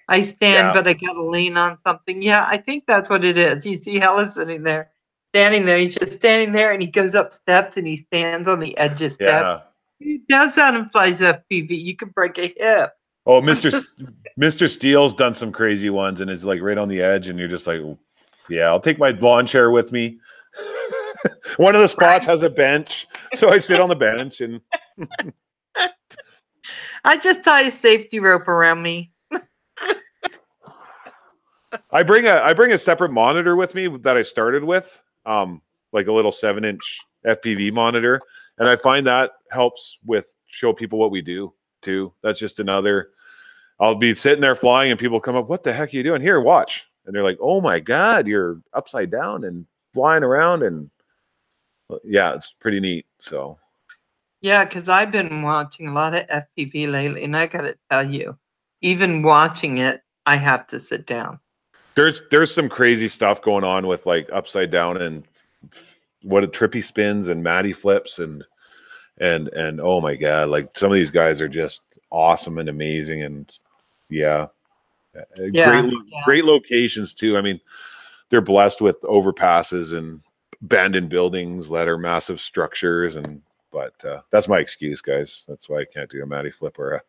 I stand, but I gotta lean on something. Yeah, I think that's what it is. You see Hella standing there. He's just standing there, and he goes up steps, and he stands on the edge of steps. Yeah. He does that and flies FPV. You can break a hip. Oh, Mr. Steele's done some crazy ones, and it's like right on the edge, and you're just like, yeah, I'll take my lawn chair with me. One of the spots has a bench, so I sit on the bench, and I just tie a safety rope around me. I bring a separate monitor with me that I started with, like a little 7-inch FPV monitor, and I find that helps with show people what we do too. That's just another. I'll be sitting there flying, and people come up, "What the heck are you doing here? Watch!" And they're like, "Oh my god, you're upside down and flying around!" And yeah, it's pretty neat. So yeah, because I've been watching a lot of FPV lately, and I gotta tell you, even watching it, I have to sit down. There's some crazy stuff going on with like upside down and what a trippy spins and Matty flips and oh my god, like some of these guys are just awesome and amazing, and great locations too. I mean, they're blessed with overpasses and abandoned buildings that are massive structures, but that's my excuse, guys. That's why I can't do a Matty flip or a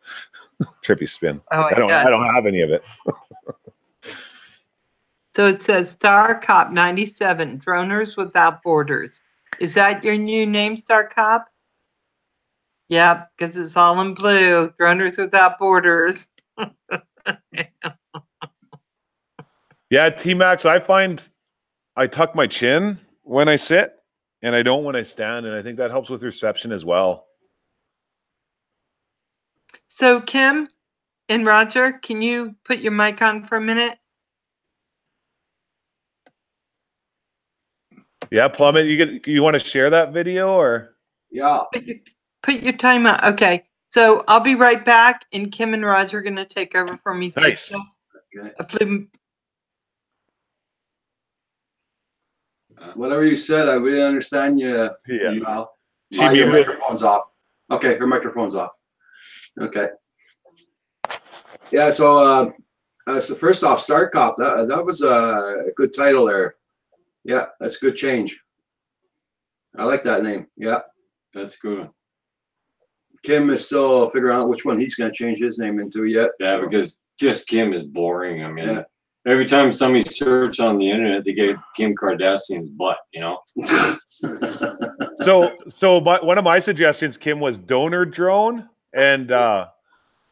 trippy spin. I don't have any of it. So it says Star Cop 97, Droners Without Borders. Is that your new name, Star Cop? Yep, because it's all in blue. Droners Without Borders. Yeah, T-Max, I find I tuck my chin when I sit, and I don't when I stand, and I think that helps with reception as well. So Kim and Roger, can you put your mic on for a minute? Yeah, Plummet, you want to share that video or? Yeah. Put your time on. Okay. So I'll be right back, and Kim and Roger are going to take over for me. Nice. Whatever you said, I really understand you. Yeah. Your microphone's off. Okay, her microphone's off. Okay. Yeah. So first off, Star Cop. That was a good title there. Yeah, that's a good change. I like that name. Yeah, that's good. Kim is still figuring out which one he's going to change his name into yet. Yeah, because just Kim is boring. I mean, every time somebody search on the internet, they get Kim Kardashian's butt, you know? So one of my suggestions, Kim, was donor drone. And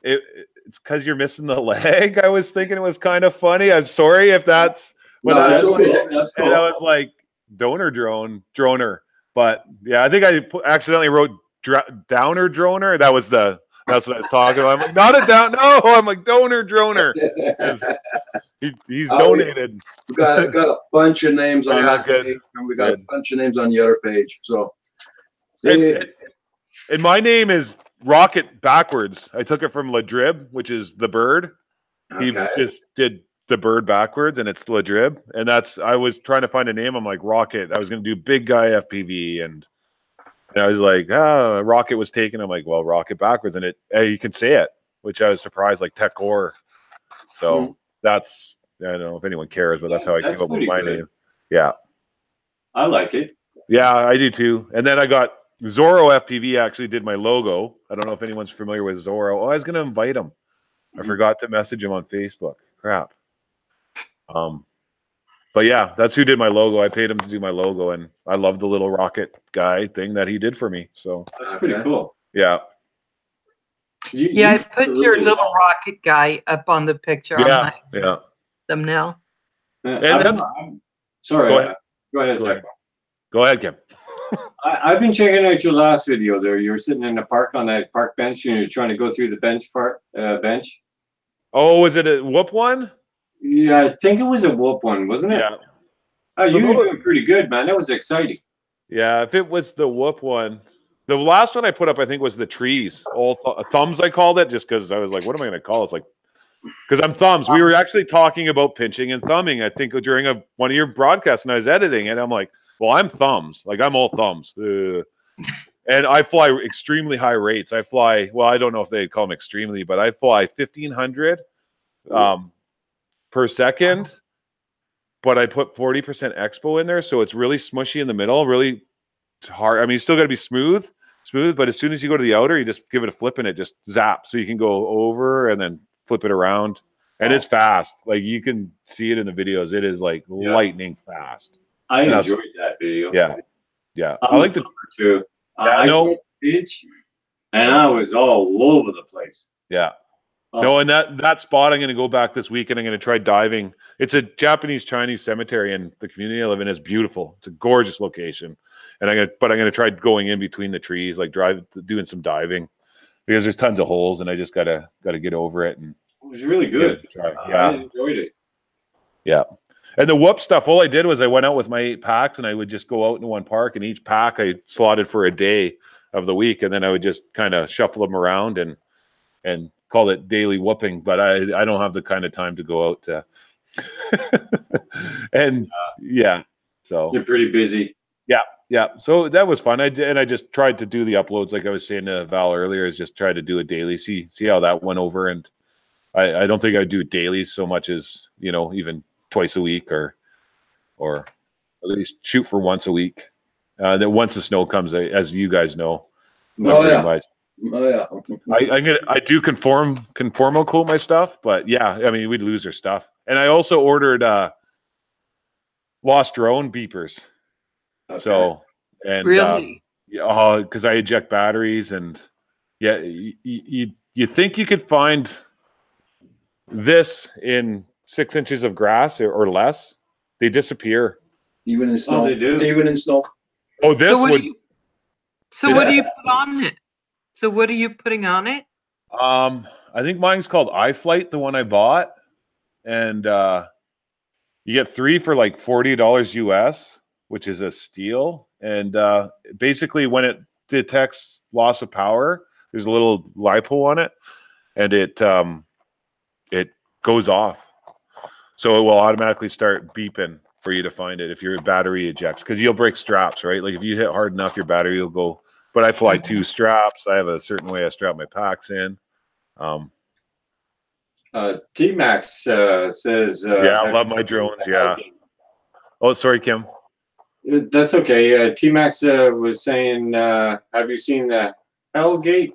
it's because you're missing the leg. I was thinking it was kind of funny. I'm sorry if that's... But no, that's cool. That's cool. And I was like, donor droner. But yeah, I think I accidentally wrote downer droner. That's what I was talking about. I'm like, not a down. No, I'm like donor droner. He's Oh, donated. We got a bunch of names on Yeah, that good. page, and we got a Good. bunch of names on the other page. So, And my name is Rocket backwards. I took it from Ladrib, which is the bird. He okay. just did the bird backwards, and it's Ladrib. And I was trying to find a name. I'm like, Rocket. I was going to do big guy FPV, and I was like, Rocket was taken. I'm like, well, Rocket backwards, and you can say it, which I was surprised, like Tekcor. So that's, I don't know if anyone cares, but that's how I came up with my name. Yeah. I like it. Yeah, I do too. And then I got Zorro FPV actually did my logo. I don't know if anyone's familiar with Zorro. Oh, I was going to invite him. I forgot to message him on Facebook. Crap. But yeah, that's who did my logo. I paid him to do my logo, and I love the little rocket guy thing that he did for me. So That's pretty cool. yeah. I put your little rocket guy up on the picture on my thumbnail. Sorry. Go ahead. Go ahead, Kim. I've been checking out your last video there. You were sitting in the park on that park bench and you're trying to go through the bench. Oh, was it a whoop one? Yeah, I think it was a whoop one, wasn't it? Yeah. Oh, you were doing pretty good, man. That was exciting. Yeah, if it was the whoop one. The last one I put up, I think, was the trees. All thumbs, I called it, just because I was like, what am I going to call it? It's like, because I'm thumbs. We were actually talking about pinching and thumbing, I think, during one of your broadcasts, and I was editing, and I'm like, well, I'm thumbs. Like, I'm all thumbs. And I fly extremely high rates. I fly, well, I don't know if they call them extremely, but I fly 1,500 per second, but I put 40% expo in there, so it's really smushy in the middle, really hard. I mean, you still got to be smooth, but as soon as you go to the outer, you just give it a flip and it just zaps. So you can go over and then flip it around. And it's fast. Like, you can see it in the videos. It is like lightning fast. I enjoyed that video. Yeah. Yeah. I like the too. I took the pitch and I was all over the place. Yeah. No, and that spot, I'm going to go back this week and I'm going to try diving. It's a Japanese-Chinese cemetery, and the community I live in is beautiful. It's a gorgeous location. And I'm going to try going in between the trees, like doing some diving, because there's tons of holes, and I just got to get over it. And it was really good. Yeah. I enjoyed it. Yeah. And the whoop stuff, all I did was I went out with my 8 packs, and I would just go out into one park, and each pack I slotted for a day of the week, and then I would just kind of shuffle them around and call it daily whooping. But I don't have the kind of time to go out to and so you're pretty busy. Yeah, so that was fun. I just tried to do the uploads, like I was saying to Val earlier, is just try to do it daily, see how that went over. And I don't think I do daily so much as, even twice a week, or at least shoot for once a week. That once the snow comes, as you guys know, much. Oh yeah. I do conformal coat my stuff, but yeah, I mean, we'd lose our stuff. And I also ordered lost drone beepers. Okay. So, and really, because I eject batteries, and you think you could find this in 6 inches of grass or less? They disappear. Even in snow. Oh, they do. Even in snow. Oh, this would. So what do you put on it? So what are you putting on it? I think mine's called iFlight, the one I bought, and you get 3 for like $40 US, which is a steal. And basically, when it detects loss of power, there's a little LiPo on it, and it goes off. So it will automatically start beeping for you to find it if your battery ejects, because you'll break straps, right? Like if you hit hard enough, your battery will go. But I fly 2 straps. I have a certain way I strap my packs in. T-Max says... I love my drones, yeah. Oh, sorry, Kim. That's okay. T-Max was saying, have you seen the Hellgate?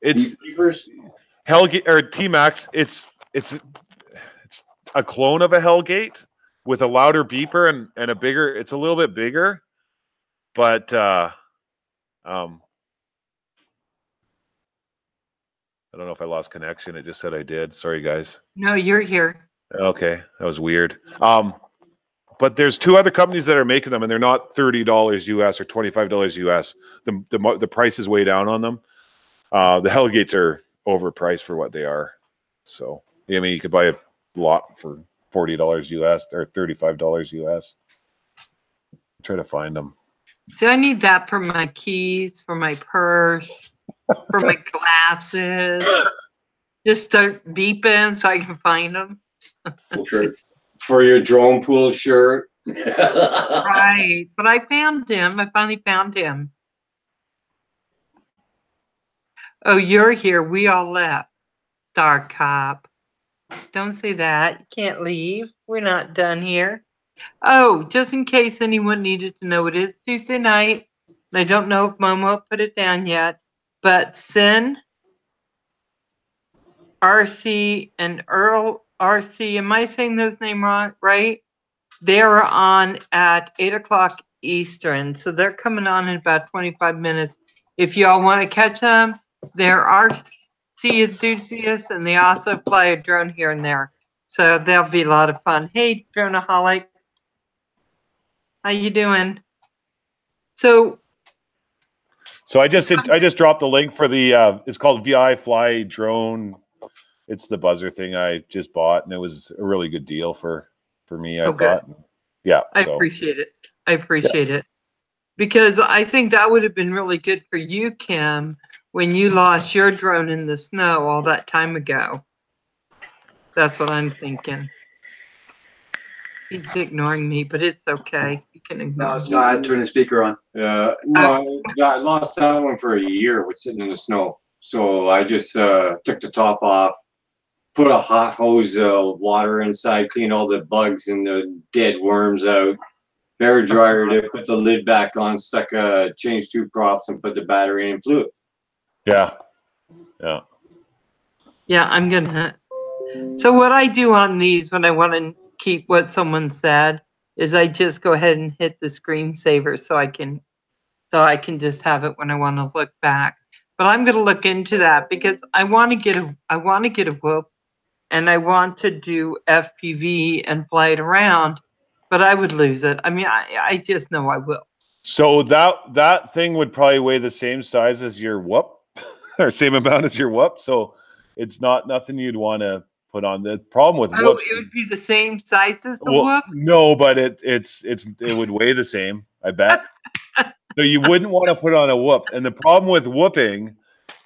It's Hellgate, or T-Max. It's a clone of a Hellgate with a louder beeper and a bigger. It's a little bit bigger, but I don't know if I lost connection. It just said I did. Sorry, guys. No, you're here. Okay, that was weird. But there's 2 other companies that are making them, and they're not $30 US or $25 US. The price is way down on them. The Hellgates are overpriced for what they are. So I mean, you could buy lot for $40 US or $35 US. Try to find them. So I need that for my keys, for my purse, for my glasses. Just start beeping so I can find them. For sure. For your drone pool shirt. Right. But I found him. I finally found him. Oh, you're here. We all left. Dark cop. Don't say that. You can't leave. We're not done here. Oh, just in case anyone needed to know, it is Tuesday night. I don't know if Momo put it down yet, but Sin, RC, and Earl RC, am I saying those names wrong, right? They're on at 8 o'clock Eastern, so they're coming on in about 25 minutes. If y'all want to catch them, there are RC enthusiasts, and they also fly a drone here and there. So that'll be a lot of fun. Hey, Droneaholic. How you doing? So I just dropped the link for the it's called VI Fly Drone. It's the buzzer thing I just bought, and it was a really good deal for me, I thought. Yeah. I appreciate it. I appreciate it. Because I think that would have been really good for you, Kim, when you lost your drone in the snow all that time ago. That's what I'm thinking. He's ignoring me, but it's okay. You can ignore me. No, I had to turn the speaker on. No, I lost that one for a year with sitting in the snow. So I just took the top off, put a hot hose of water inside, clean all the bugs and the dead worms out, air dryer it, put the lid back on, changed two props and put the battery in and flew it. Yeah. Yeah, I'm gonna. So what I do on these when I want to keep what someone said is I just go ahead and hit the screensaver so I can just have it when I want to look back. But I'm going to look into that because I want to get a whoop, and I want to do FPV and fly it around, but I would lose it. I mean, I just know I will. So that thing would probably weigh the same size as your whoop, or same amount as your whoop. So it's nothing you'd want to put on. The problem with whoops, it would be the same size as the whoop? No, but it would weigh the same, I bet. So you wouldn't want to put on a whoop. And the problem with whooping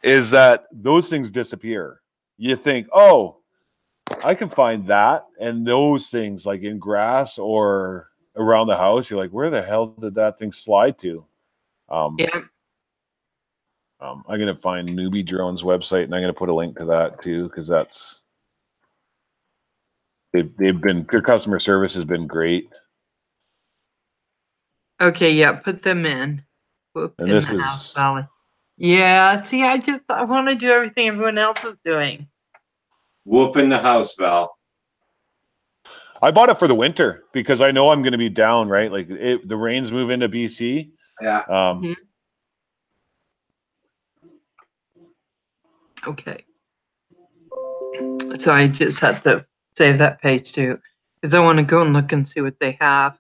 is that those things disappear. You think, oh, I can find that, and those things like in grass or around the house, you're like, where the hell did that thing slide to? Yeah. I'm gonna find Newbie Drone's website, and I'm gonna put a link to that too, because their customer service has been great. Okay, yeah, put them in. Whoop, And in this the is House Valley. Yeah, see, I want to do everything everyone else is doing. Whoop in the house, Val. I bought it for the winter because I know I'm going to be down, right? Like the rains move into BC. Yeah. Okay. So I just had to save that page too, because I want to go and look and see what they have.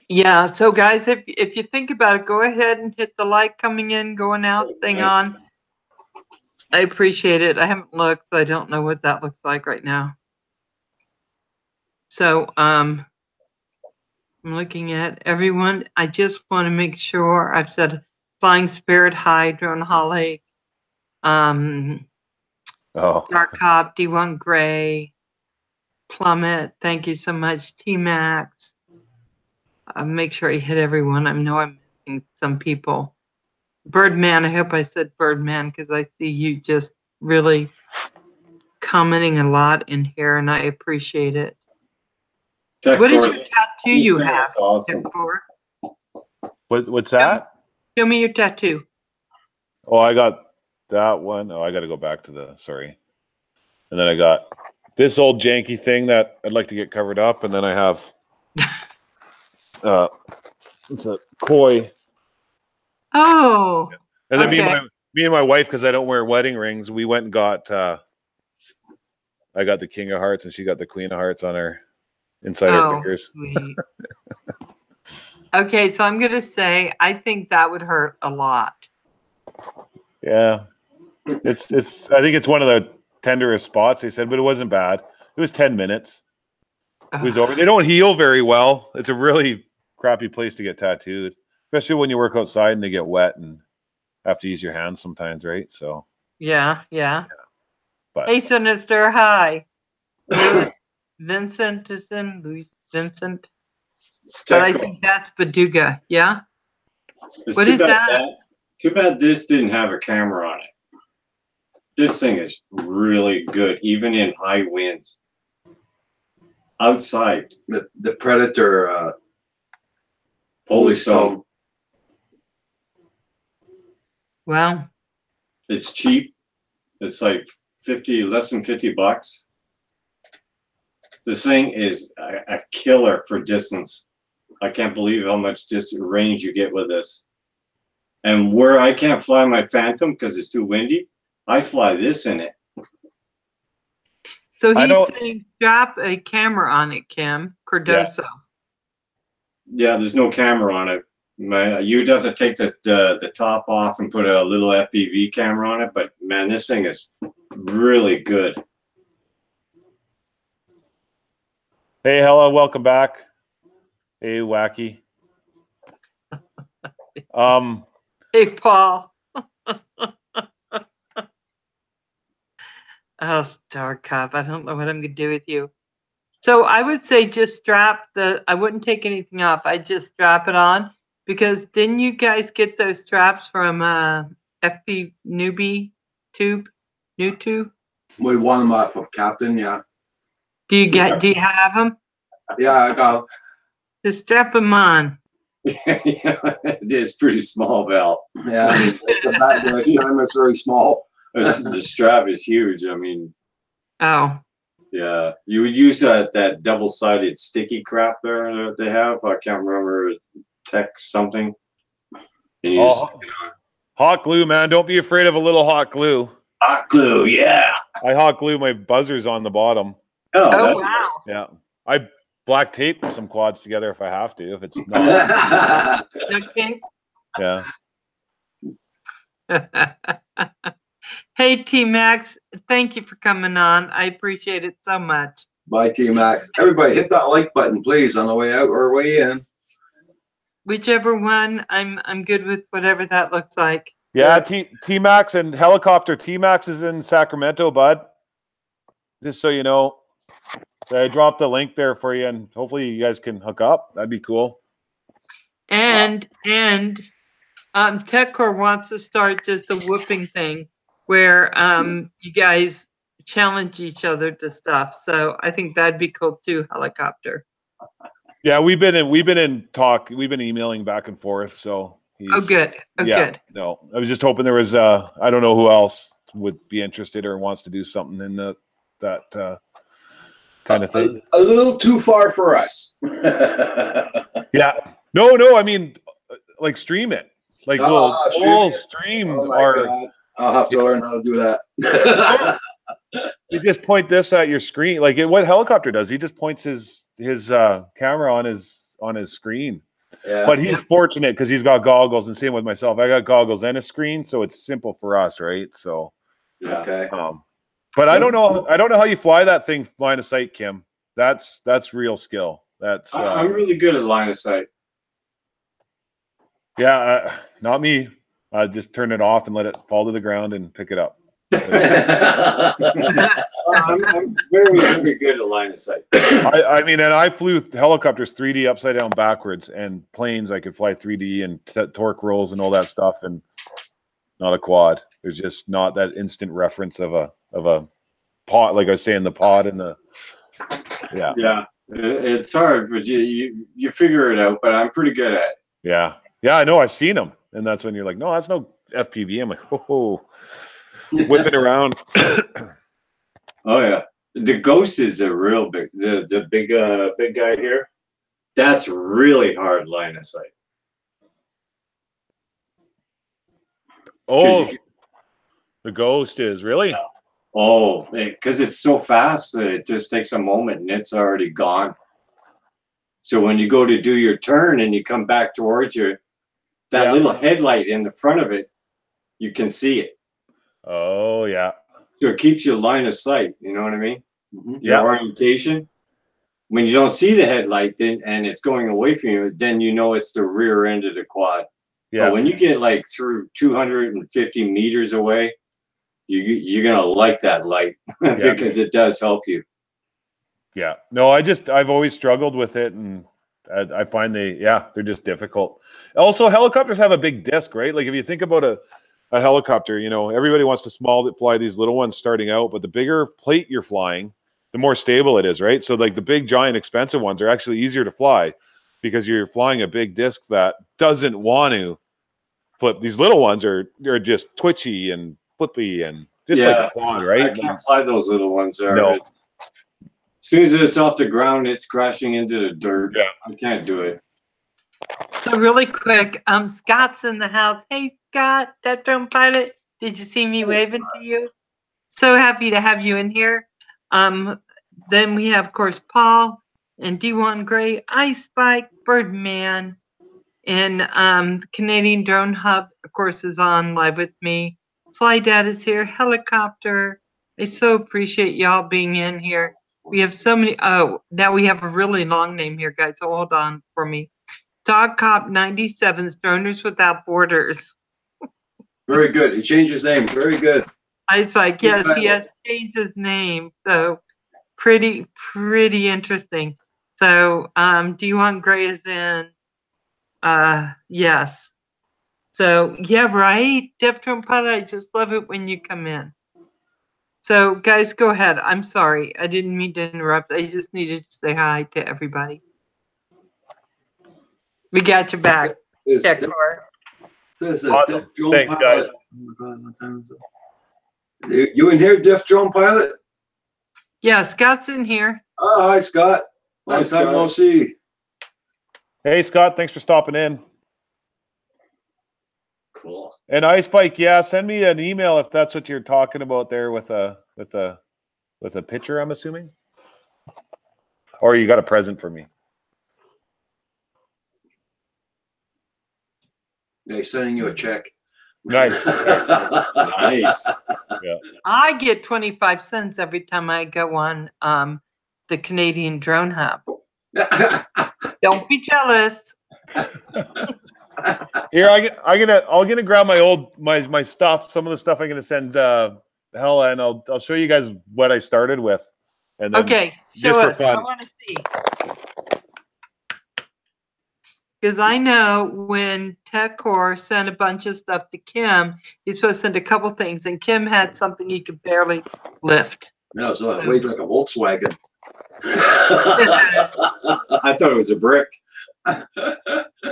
Yeah, so guys, if you think about it, go ahead and hit the like coming in, going out thing on. I appreciate it. I haven't looked, so I don't know what that looks like right now. So I'm looking at everyone. I just want to make sure I've said Flying Spirit, hi, Droneaholic, Dark Cop, D1 Gray, Plummet, thank you so much, T-Max. Make sure I hit everyone. I know I'm missing some people. Birdman, I hope I said Birdman because I see you just really commenting a lot in here, and I appreciate it. Tekcor, what is your tattoo you have? Awesome. What's that? Show me your tattoo. Oh, I got that one. Oh, I got to go back to sorry. And then I got this old janky thing that I'd like to get covered up, and then I have it's a koi. Oh. And then me and my wife, because I don't wear wedding rings, we went and got I got the King of Hearts and she got the Queen of Hearts on her inside her fingers. Sweet. Okay, so I'm gonna say I think that would hurt a lot. Yeah. I think it's one of the tenderest spots, they said, but it wasn't bad. It was 10 minutes. It was over. They don't heal very well. It's a really crappy place to get tattooed, especially when you work outside and they get wet and have to use your hands sometimes, right? So Yeah. but Hey, Sinister. Hi. Vincent is in. Luis Vincent. But I Tekcor. think that's Baduga. Yeah. It's What too is bad that? Too bad this didn't have a camera on it. This thing is really good, even in high winds. Outside. The Predator Holy Stone. Wow. It's cheap. It's like less than $50. This thing is a killer for distance. I can't believe how much range you get with this. And where I can't fly my Phantom because it's too windy, I fly this in it. So he's saying strap a camera on it, Kim Cardoso. Yeah, there's no camera on it. You'd have to take the top off and put a little FPV camera on it, but man, this thing is really good. hey, hello, welcome back. Hey, Wacky. Hey, Paul. Oh, Star Cup. I don't know what I'm going to do with you. So I would say just strap I wouldn't take anything off. I'd just strap it on because didn't you guys get those straps from FP Newbie Tube? New Tube? We won them off of Captain, yeah. Do you have them? Yeah, I got them. Just strap them on. It is pretty small, Val. Yeah, the stem is very small. The strap is huge. I mean, oh yeah, you would use that double-sided sticky crap there that they have. I can't remember Tech something. And you just hot glue, man. Don't be afraid of a little hot glue. Hot glue, yeah. I hot glue my buzzers on the bottom. Oh wow. Yeah, I black tape some quads together if I have to. If it's not. Okay. Yeah. Hey, T-Max, thank you for coming on. I appreciate it so much. Bye, T-Max. Everybody hit that like button, please, on the way out or way in. Whichever one, I'm good with whatever that looks like. Yeah, T-Max and Helicopter. T-Max is in Sacramento, bud. Just so you know. I dropped the link there for you, and hopefully you guys can hook up. That'd be cool. And Tekcor wants to start just a whooping thing where you guys challenge each other to stuff. So I think that'd be cool too, Helicopter. Yeah, we've been in talk. We've been emailing back and forth. So good. Good. No, I was just hoping there was I don't know who else would be interested or wants to do something in that kind of thing. A little too far for us. Yeah. No. I mean, like stream it. Like whole stream. God. I'll have to learn how to do that. You just point this at your screen, like what Helicopter does. He just points his camera on his screen. Yeah. But he's fortunate because he's got goggles, and same with myself. I got goggles and a screen, so it's simple for us, right? So. Yeah. Okay. But I don't know how you fly that thing line of sight, Kim. That's real skill. That's I'm really good at line of sight. Yeah, not me. I just turn it off and let it fall to the ground and pick it up. I'm very, very good at line of sight. I mean, and I flew helicopters 3D upside down backwards, and planes I could fly 3D and torque rolls and all that stuff, and not a quad. There's just not that instant reference of a pod, like I was saying, the pod and the Yeah, it's hard, but you figure it out. But I'm pretty good at it. Yeah, I know. I've seen them, and that's when you're like, no, that's no FPV. I'm like, oh, whipping around. Oh yeah, the Ghost is the real big, the big guy here. That's really hard line of sight. Oh, the Ghost is really. Oh, because it's so fast that it just takes a moment and it's already gone. So when you go to do your turn and you come back towards you, that little headlight in the front of it, you can see it. Oh yeah. So it keeps your line of sight. You know what I mean? Mhm. Your Yeah. orientation. When you don't see the headlight then, and it's going away from you, then you know it's the rear end of the quad. Yeah. But when you get like through 250 meters away, you're gonna like that light because it does help you. Yeah. No, I've always struggled with it, and I find they're just difficult. Also, helicopters have a big disc, right? Like if you think about a helicopter, you know, everybody wants to fly these little ones starting out, but the bigger plate you're flying, the more stable it is, right? So like the big, giant, expensive ones are actually easier to fly because you're flying a big disc that doesn't want to flip. These little ones they're just twitchy and flippy and just like a quad, right? I can't fly those little ones there. No. As soon as it's off the ground, it's crashing into the dirt. Yeah. I can't do it. So really quick, Scott's in the house. Hey, Scott, that drone pilot. Did you see me waving to you? So happy to have you in here. Then we have, of course, Paul and D1 Gray, Ice Spike, Birdman, and the Canadian Drone Hub, of course, is on live with me. Fly Dad is here. Helicopter. I so appreciate y'all being in here. We have so many. Oh, now we have a really long name here, guys. So hold on for me. Dog Cop 97's Droners Without Borders. Very good. He changed his name. Very good. Ice Spike, Good yes, he title. has changed his name. So pretty interesting. So D1 Gray is in. Yes. So yeah, right. Deftone Pilot, I just love it when you come in. So guys, go ahead. I'm sorry. I didn't mean to interrupt. I just needed to say hi to everybody. We got your back. Is Tekcor. Awesome. Thanks, guys. Oh my God, what time is it? You in here, Diff Drone Pilot? Yeah, Scott's in here. Oh, hi, Scott. Long Hi, time no Scott. see. Hey, Scott, thanks for stopping in. Cool. And Ice Bike, yeah, send me an email if that's what you're talking about there with a picture, I'm assuming. Or you got a present for me. Yeah, he's sending you a check. Nice. Nice. I get 25 cents every time I go on the Canadian Drone Hub. Don't be jealous. Here, I'm gonna grab my stuff. Some of the stuff I'm gonna send Hella, and I'll show you guys what I started with. And then Okay, show just for us. I fun. want to see. Because I know when Tekcor sent a bunch of stuff to Kim, he's supposed to send a couple things, and Kim had something he could barely lift. No, so it weighed like a Volkswagen. I thought it was a brick.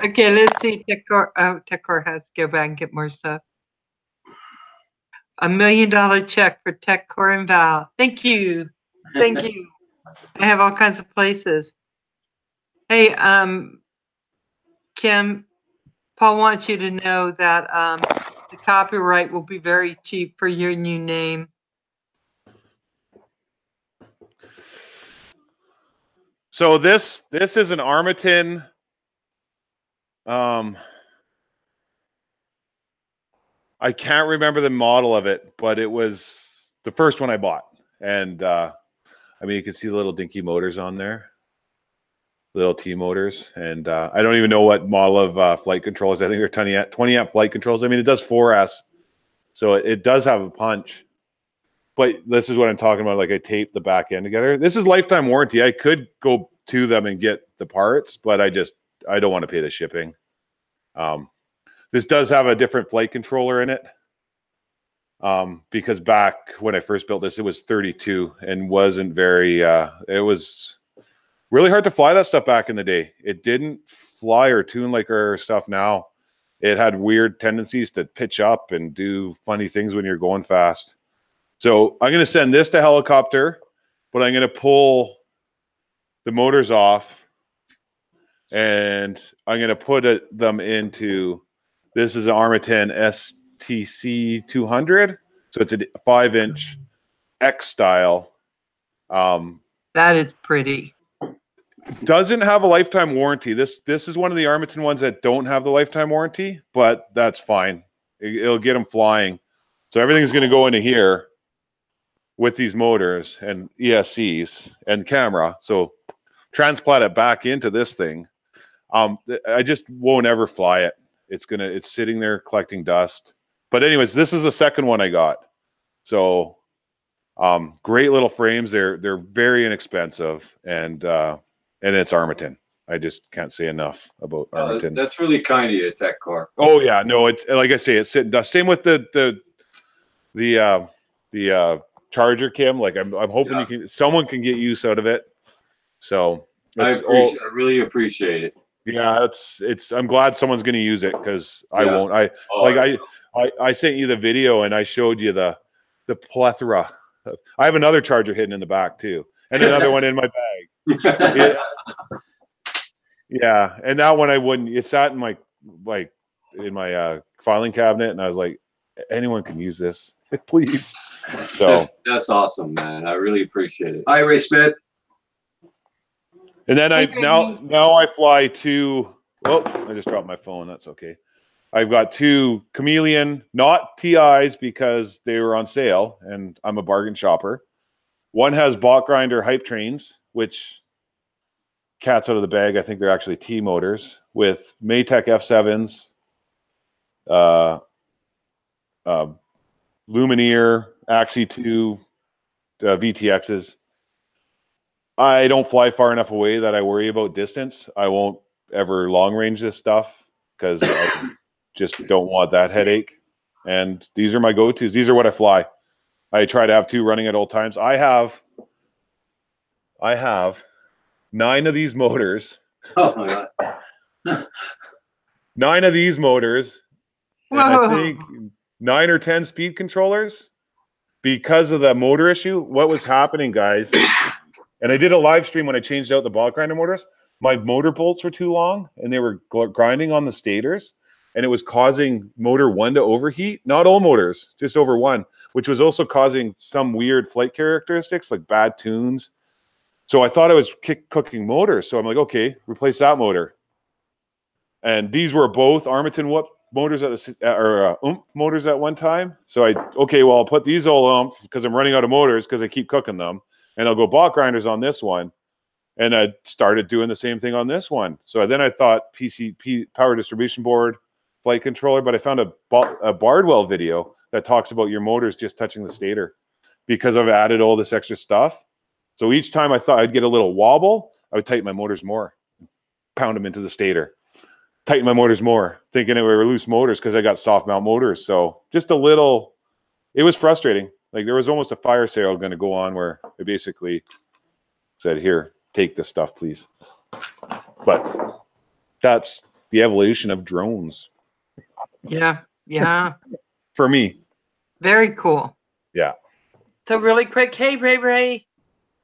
Okay, let's see. Tekcor. Oh, Tekcor has to go back and get more stuff. $1 million check for Tekcor and Val. Thank you. Thank you. I have all kinds of places. Hey, Kim, Paul wants you to know that the copyright will be very cheap for your new name. So this is an Armiton. I can't remember the model of it, but it was the first one I bought. And I mean, you can see the little dinky motors on there, little T motors. And I don't even know what model of flight controllers. I think they're 20 amp flight controls. I mean, it does 4S, so it does have a punch. But this is what I'm talking about. Like I taped the back end together. This is lifetime warranty. I could go to them and get the parts, but I don't want to pay the shipping. This does have a different flight controller in it. Because back when I first built this, it was 32 and wasn't very, it was really hard to fly that stuff back in the day. It didn't fly or tune like our stuff now. It had weird tendencies to pitch up and do funny things when you're going fast. So I'm going to send this to helicopter, but I'm going to pull the motors off and I'm going to put them into, this is an Armiton STC 200. So it's a 5-inch X style. That is pretty. Doesn't have a lifetime warranty. This is one of the Armiton ones that don't have the lifetime warranty, but that's fine. It'll get them flying. So everything's going to go into here. with these motors and ESCs and camera. So transplant it back into this thing. I just won't ever fly it. It's sitting there collecting dust. But anyways, this is the second one I got. So great little frames. They're very inexpensive, and it's Armaton. I just can't say enough about Armaton. That's really kind of you, Tekcor. Oh yeah, no, it's like I say, it's sitting dust. Same with the charger, Kim. Like I'm hoping someone can get use out of it. So I really appreciate it. Yeah, I'm glad someone's going to use it, because I won't. I sent you the video and I showed you the plethora. I have another charger hidden in the back too, and another one in my bag. Yeah, and that one I wouldn't. It sat in my filing cabinet, and I was like, anyone can use this, please. So that's awesome, man. I really appreciate it. Hi, Ray Smith. And then now I fly two. Oh, I just dropped my phone. That's okay. I've got two Chameleon, not TIs, because they were on sale, and I'm a bargain shopper. One has bot grinder hype trains, which cat's out of the bag. I think they're actually T motors with Maytech F7s, Lumineer, Axie 2 VTXs. I don't fly far enough away that I worry about distance. I won't ever long range this stuff, because I just don't want that headache. And these are my go-tos. These are what I fly. I try to have two running at all times. I have 9 of these motors. Oh my God. 9 of these motors. And I think 9 or 10 speed controllers, because of the motor issue. What was happening, guys? And I did a live stream when I changed out the ball grinder motors. My motor bolts were too long, and they were grinding on the stators, and it was causing motor 1 to overheat. Not all motors, just over one, which was also causing some weird flight characteristics, like bad tunes. So I thought I was cooking motors. So I'm like, okay, replace that motor. And these were both Armaton motors motors at one time. So I'll put these all because I'm running out of motors because I keep cooking them. And I'll go bot grinders on this one. And I started doing the same thing on this one. So then I thought power distribution board, flight controller, but I found a Bardwell video that talks about your motors just touching the stator, because I've added all this extra stuff. So each time I thought I'd get a little wobble, I would tighten my motors more, pound them into the stator, tighten my motors more, thinking it were loose motors because I got soft mount motors. So just a little, it was frustrating. Like there was almost a fire sale going to go on where I basically said, here, take this stuff, please. But that's the evolution of drones. Yeah. Yeah. For me. Very cool. Yeah. So really quick, hey, Ray.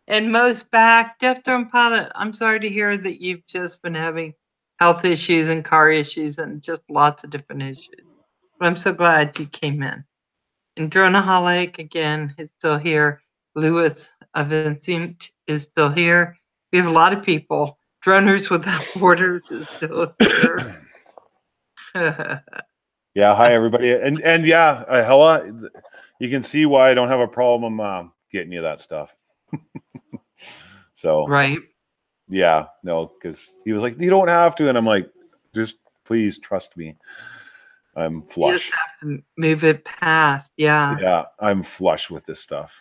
And Mo's back. Death Drone Pilot, I'm sorry to hear that you've just been having health issues and car issues and just lots of different issues. But I'm so glad you came in. And Droneaholic, again, is still here. Lewis of Instinct is still here. We have a lot of people. Droners Without Borders is still here. Yeah, hi, everybody. And yeah, Hella, you can see why I don't have a problem getting you that stuff. So right. Yeah, no, because he was like, you don't have to. And I'm like, just please trust me. I'm flush. You just have to move it past. Yeah. Yeah, I'm flush with this stuff.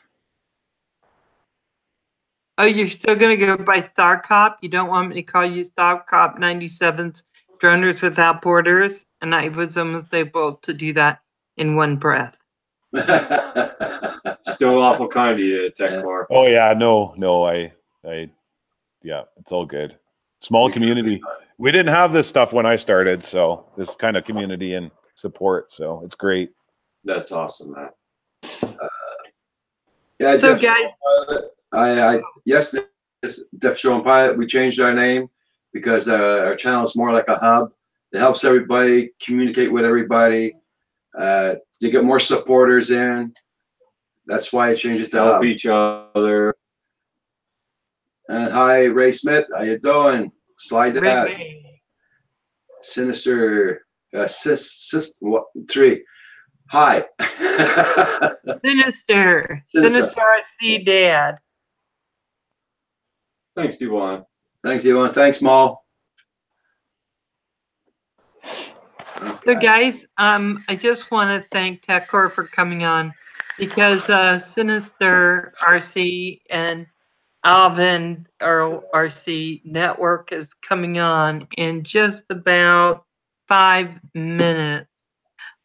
Oh, you're still going to go by Star Cop? You don't want me to call you Star Cop 97's Droners Without Borders? And I was almost able to do that in one breath. Still awful kind of you, Tekcor. Oh, yeah, no, yeah, it's all good. Small community. We didn't have this stuff when I started, so this kind of community and support, so it's great. That's awesome, man. Yeah, so guys, yes, Deaf Drone Pilot, we changed our name because our channel is more like a hub. It helps everybody communicate with everybody. To get more supporters in. That's why I changed it to help each other. And hi, Ray Smith. How you doing? Slide that. Sinister 3. Hi. Sinister. Sinister. Sinister RC Dad. Thanks, Duwan. Thanks, Ewan. Thanks, Mal. So Okay. guys, I just want to thank Tekcor for coming on because Sinister RC and Alvin RC Network is coming on in just about 5 minutes.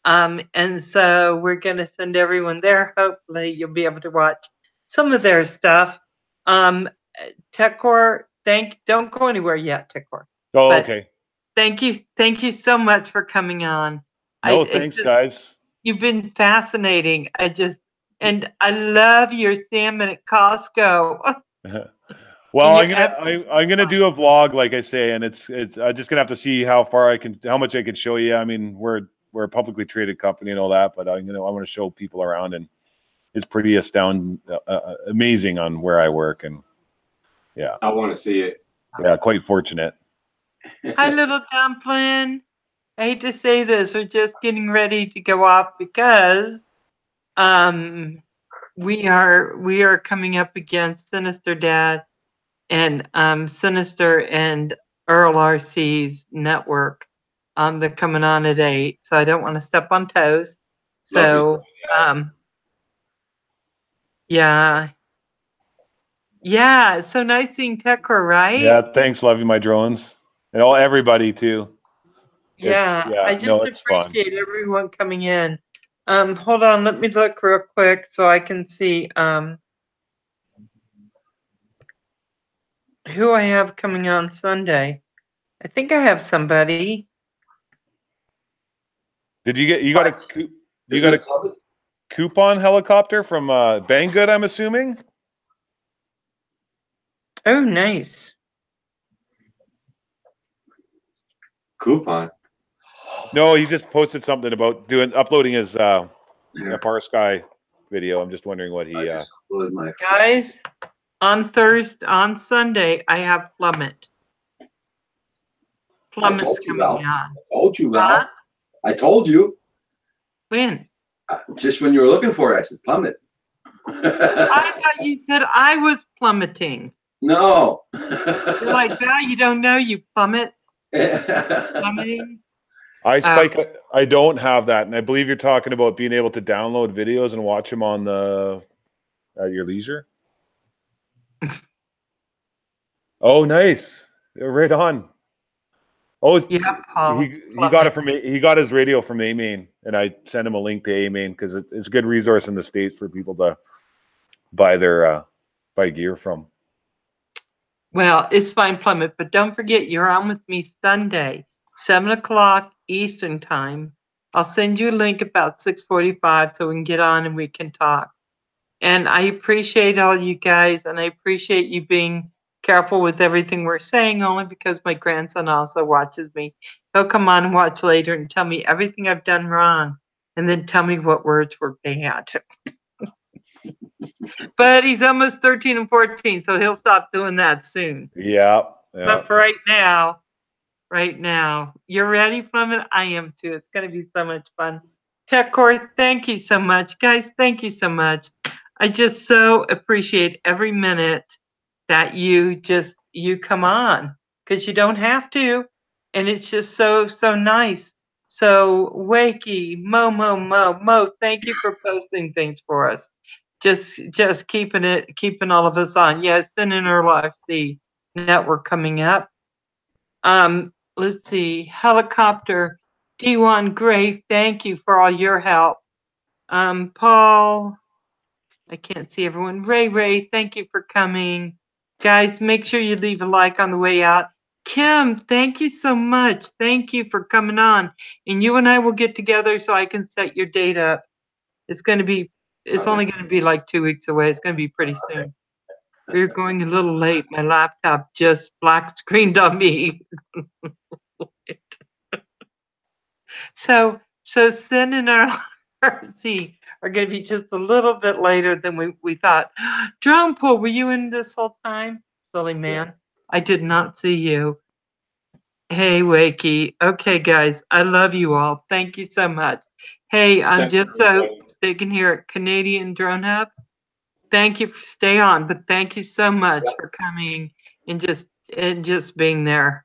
And so we're going to send everyone there. Hopefully you'll be able to watch some of their stuff. Tekcor, don't go anywhere yet, Tekcor. Oh, But okay. thank you so much for coming on. No, thanks, guys. You've been fascinating. And I love your salmon at Costco. Well, And I'm gonna do a vlog, like I say, and it's I'm just gonna have to see how much I can show you. I mean, we're a publicly traded company and all that, but I want to show people around, and it's pretty amazing on where I work, and yeah, I want to see it. yeah, quite fortunate. Hi, little dumpling. I hate to say this, we're just getting ready to go off because we are coming up against Sinister Dad and Sinister and Earl RC's network. They're coming on at 8, so I don't want to step on toes. So yeah. Yeah, it's so nice seeing Tekcor, right? Yeah, thanks, loving my drones, and everybody too. Yeah, I just it's fun. appreciate everyone coming in. Hold on, let me look real quick so I can see who I have coming on Sunday. I think I have somebody. Did you got a coupon helicopter from Banggood, I'm assuming? Oh, nice. Coupon. No, he just posted something about uploading his Par Sky video. I'm just wondering what he. I just uploaded my Guys, on Sunday, I have Plummet. Plummet's coming on. I told you, Val. Huh? I told you. When? Just when you were looking for it, I said Plummet. I thought you said I was plummeting. No. You're like, Val, you don't know, you plummet. Plummeting. I don't have that, and I believe you're talking about being able to download videos and watch them on at your leisure. Oh, nice! Right on. Oh, yeah, Paul, he got it from he got his radio from A-Main, and I sent him a link to A-Main because it's a good resource in the States for people to buy their buy gear from. Well, it's fine, Plummet, but don't forget you're on with me Sunday, 7:00 Eastern time. I'll send you a link about 6:45 so we can get on and we can talk. And I appreciate all you guys, and I appreciate you being careful with everything we're saying, only because my grandson also watches me. He'll come on and watch later and tell me everything I've done wrong, and then tell me what words were bad. But he's almost 13 and 14, so he'll stop doing that soon. Yeah. But for right now, you're ready, Fleming? I am too. It's going to be so much fun. Tekcor, thank you so much. Guys, thank you so much. I just so appreciate every minute that you come on, because you don't have to. And it's just so nice. So Wakey, Mo, thank you for posting things for us. Just keeping all of us on. Yes, sending our live the network coming up. Let's see, Helicopter, D1 Gray, thank you for all your help. Paul, I can't see everyone. Ray, thank you for coming. Guys, make sure you leave a like on the way out. Kim, thank you so much. Thank you for coming on. And you and I will get together so I can set your date up. It's only going to be like 2 weeks away. It's going to be pretty soon. We're going a little late. My laptop just black screened on me. So Sin and our RC are going to be just a little bit later than we thought. Drone Pool, were you in this whole time? Silly man. Yeah. I did not see you. Hey, Wakey. Okay, guys, I love you all. Thank you so much. Hey, Thank just you, so everybody. they can hear it, Canadian Drone Hub. Thank you. Stay on, but thank you so much for coming and just being there.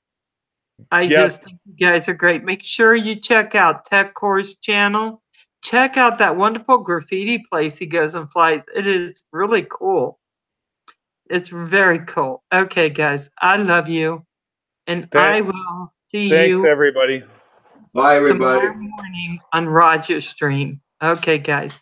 I Yeah. just think you guys are great. Make sure you check out Tekcor's channel. Check out that wonderful graffiti place he goes and flies. It is really cool. It's very cool. Okay, guys, I love you, and I will see Thanks, you everybody. Bye, everybody. tomorrow morning on Roger's stream. Okay, guys.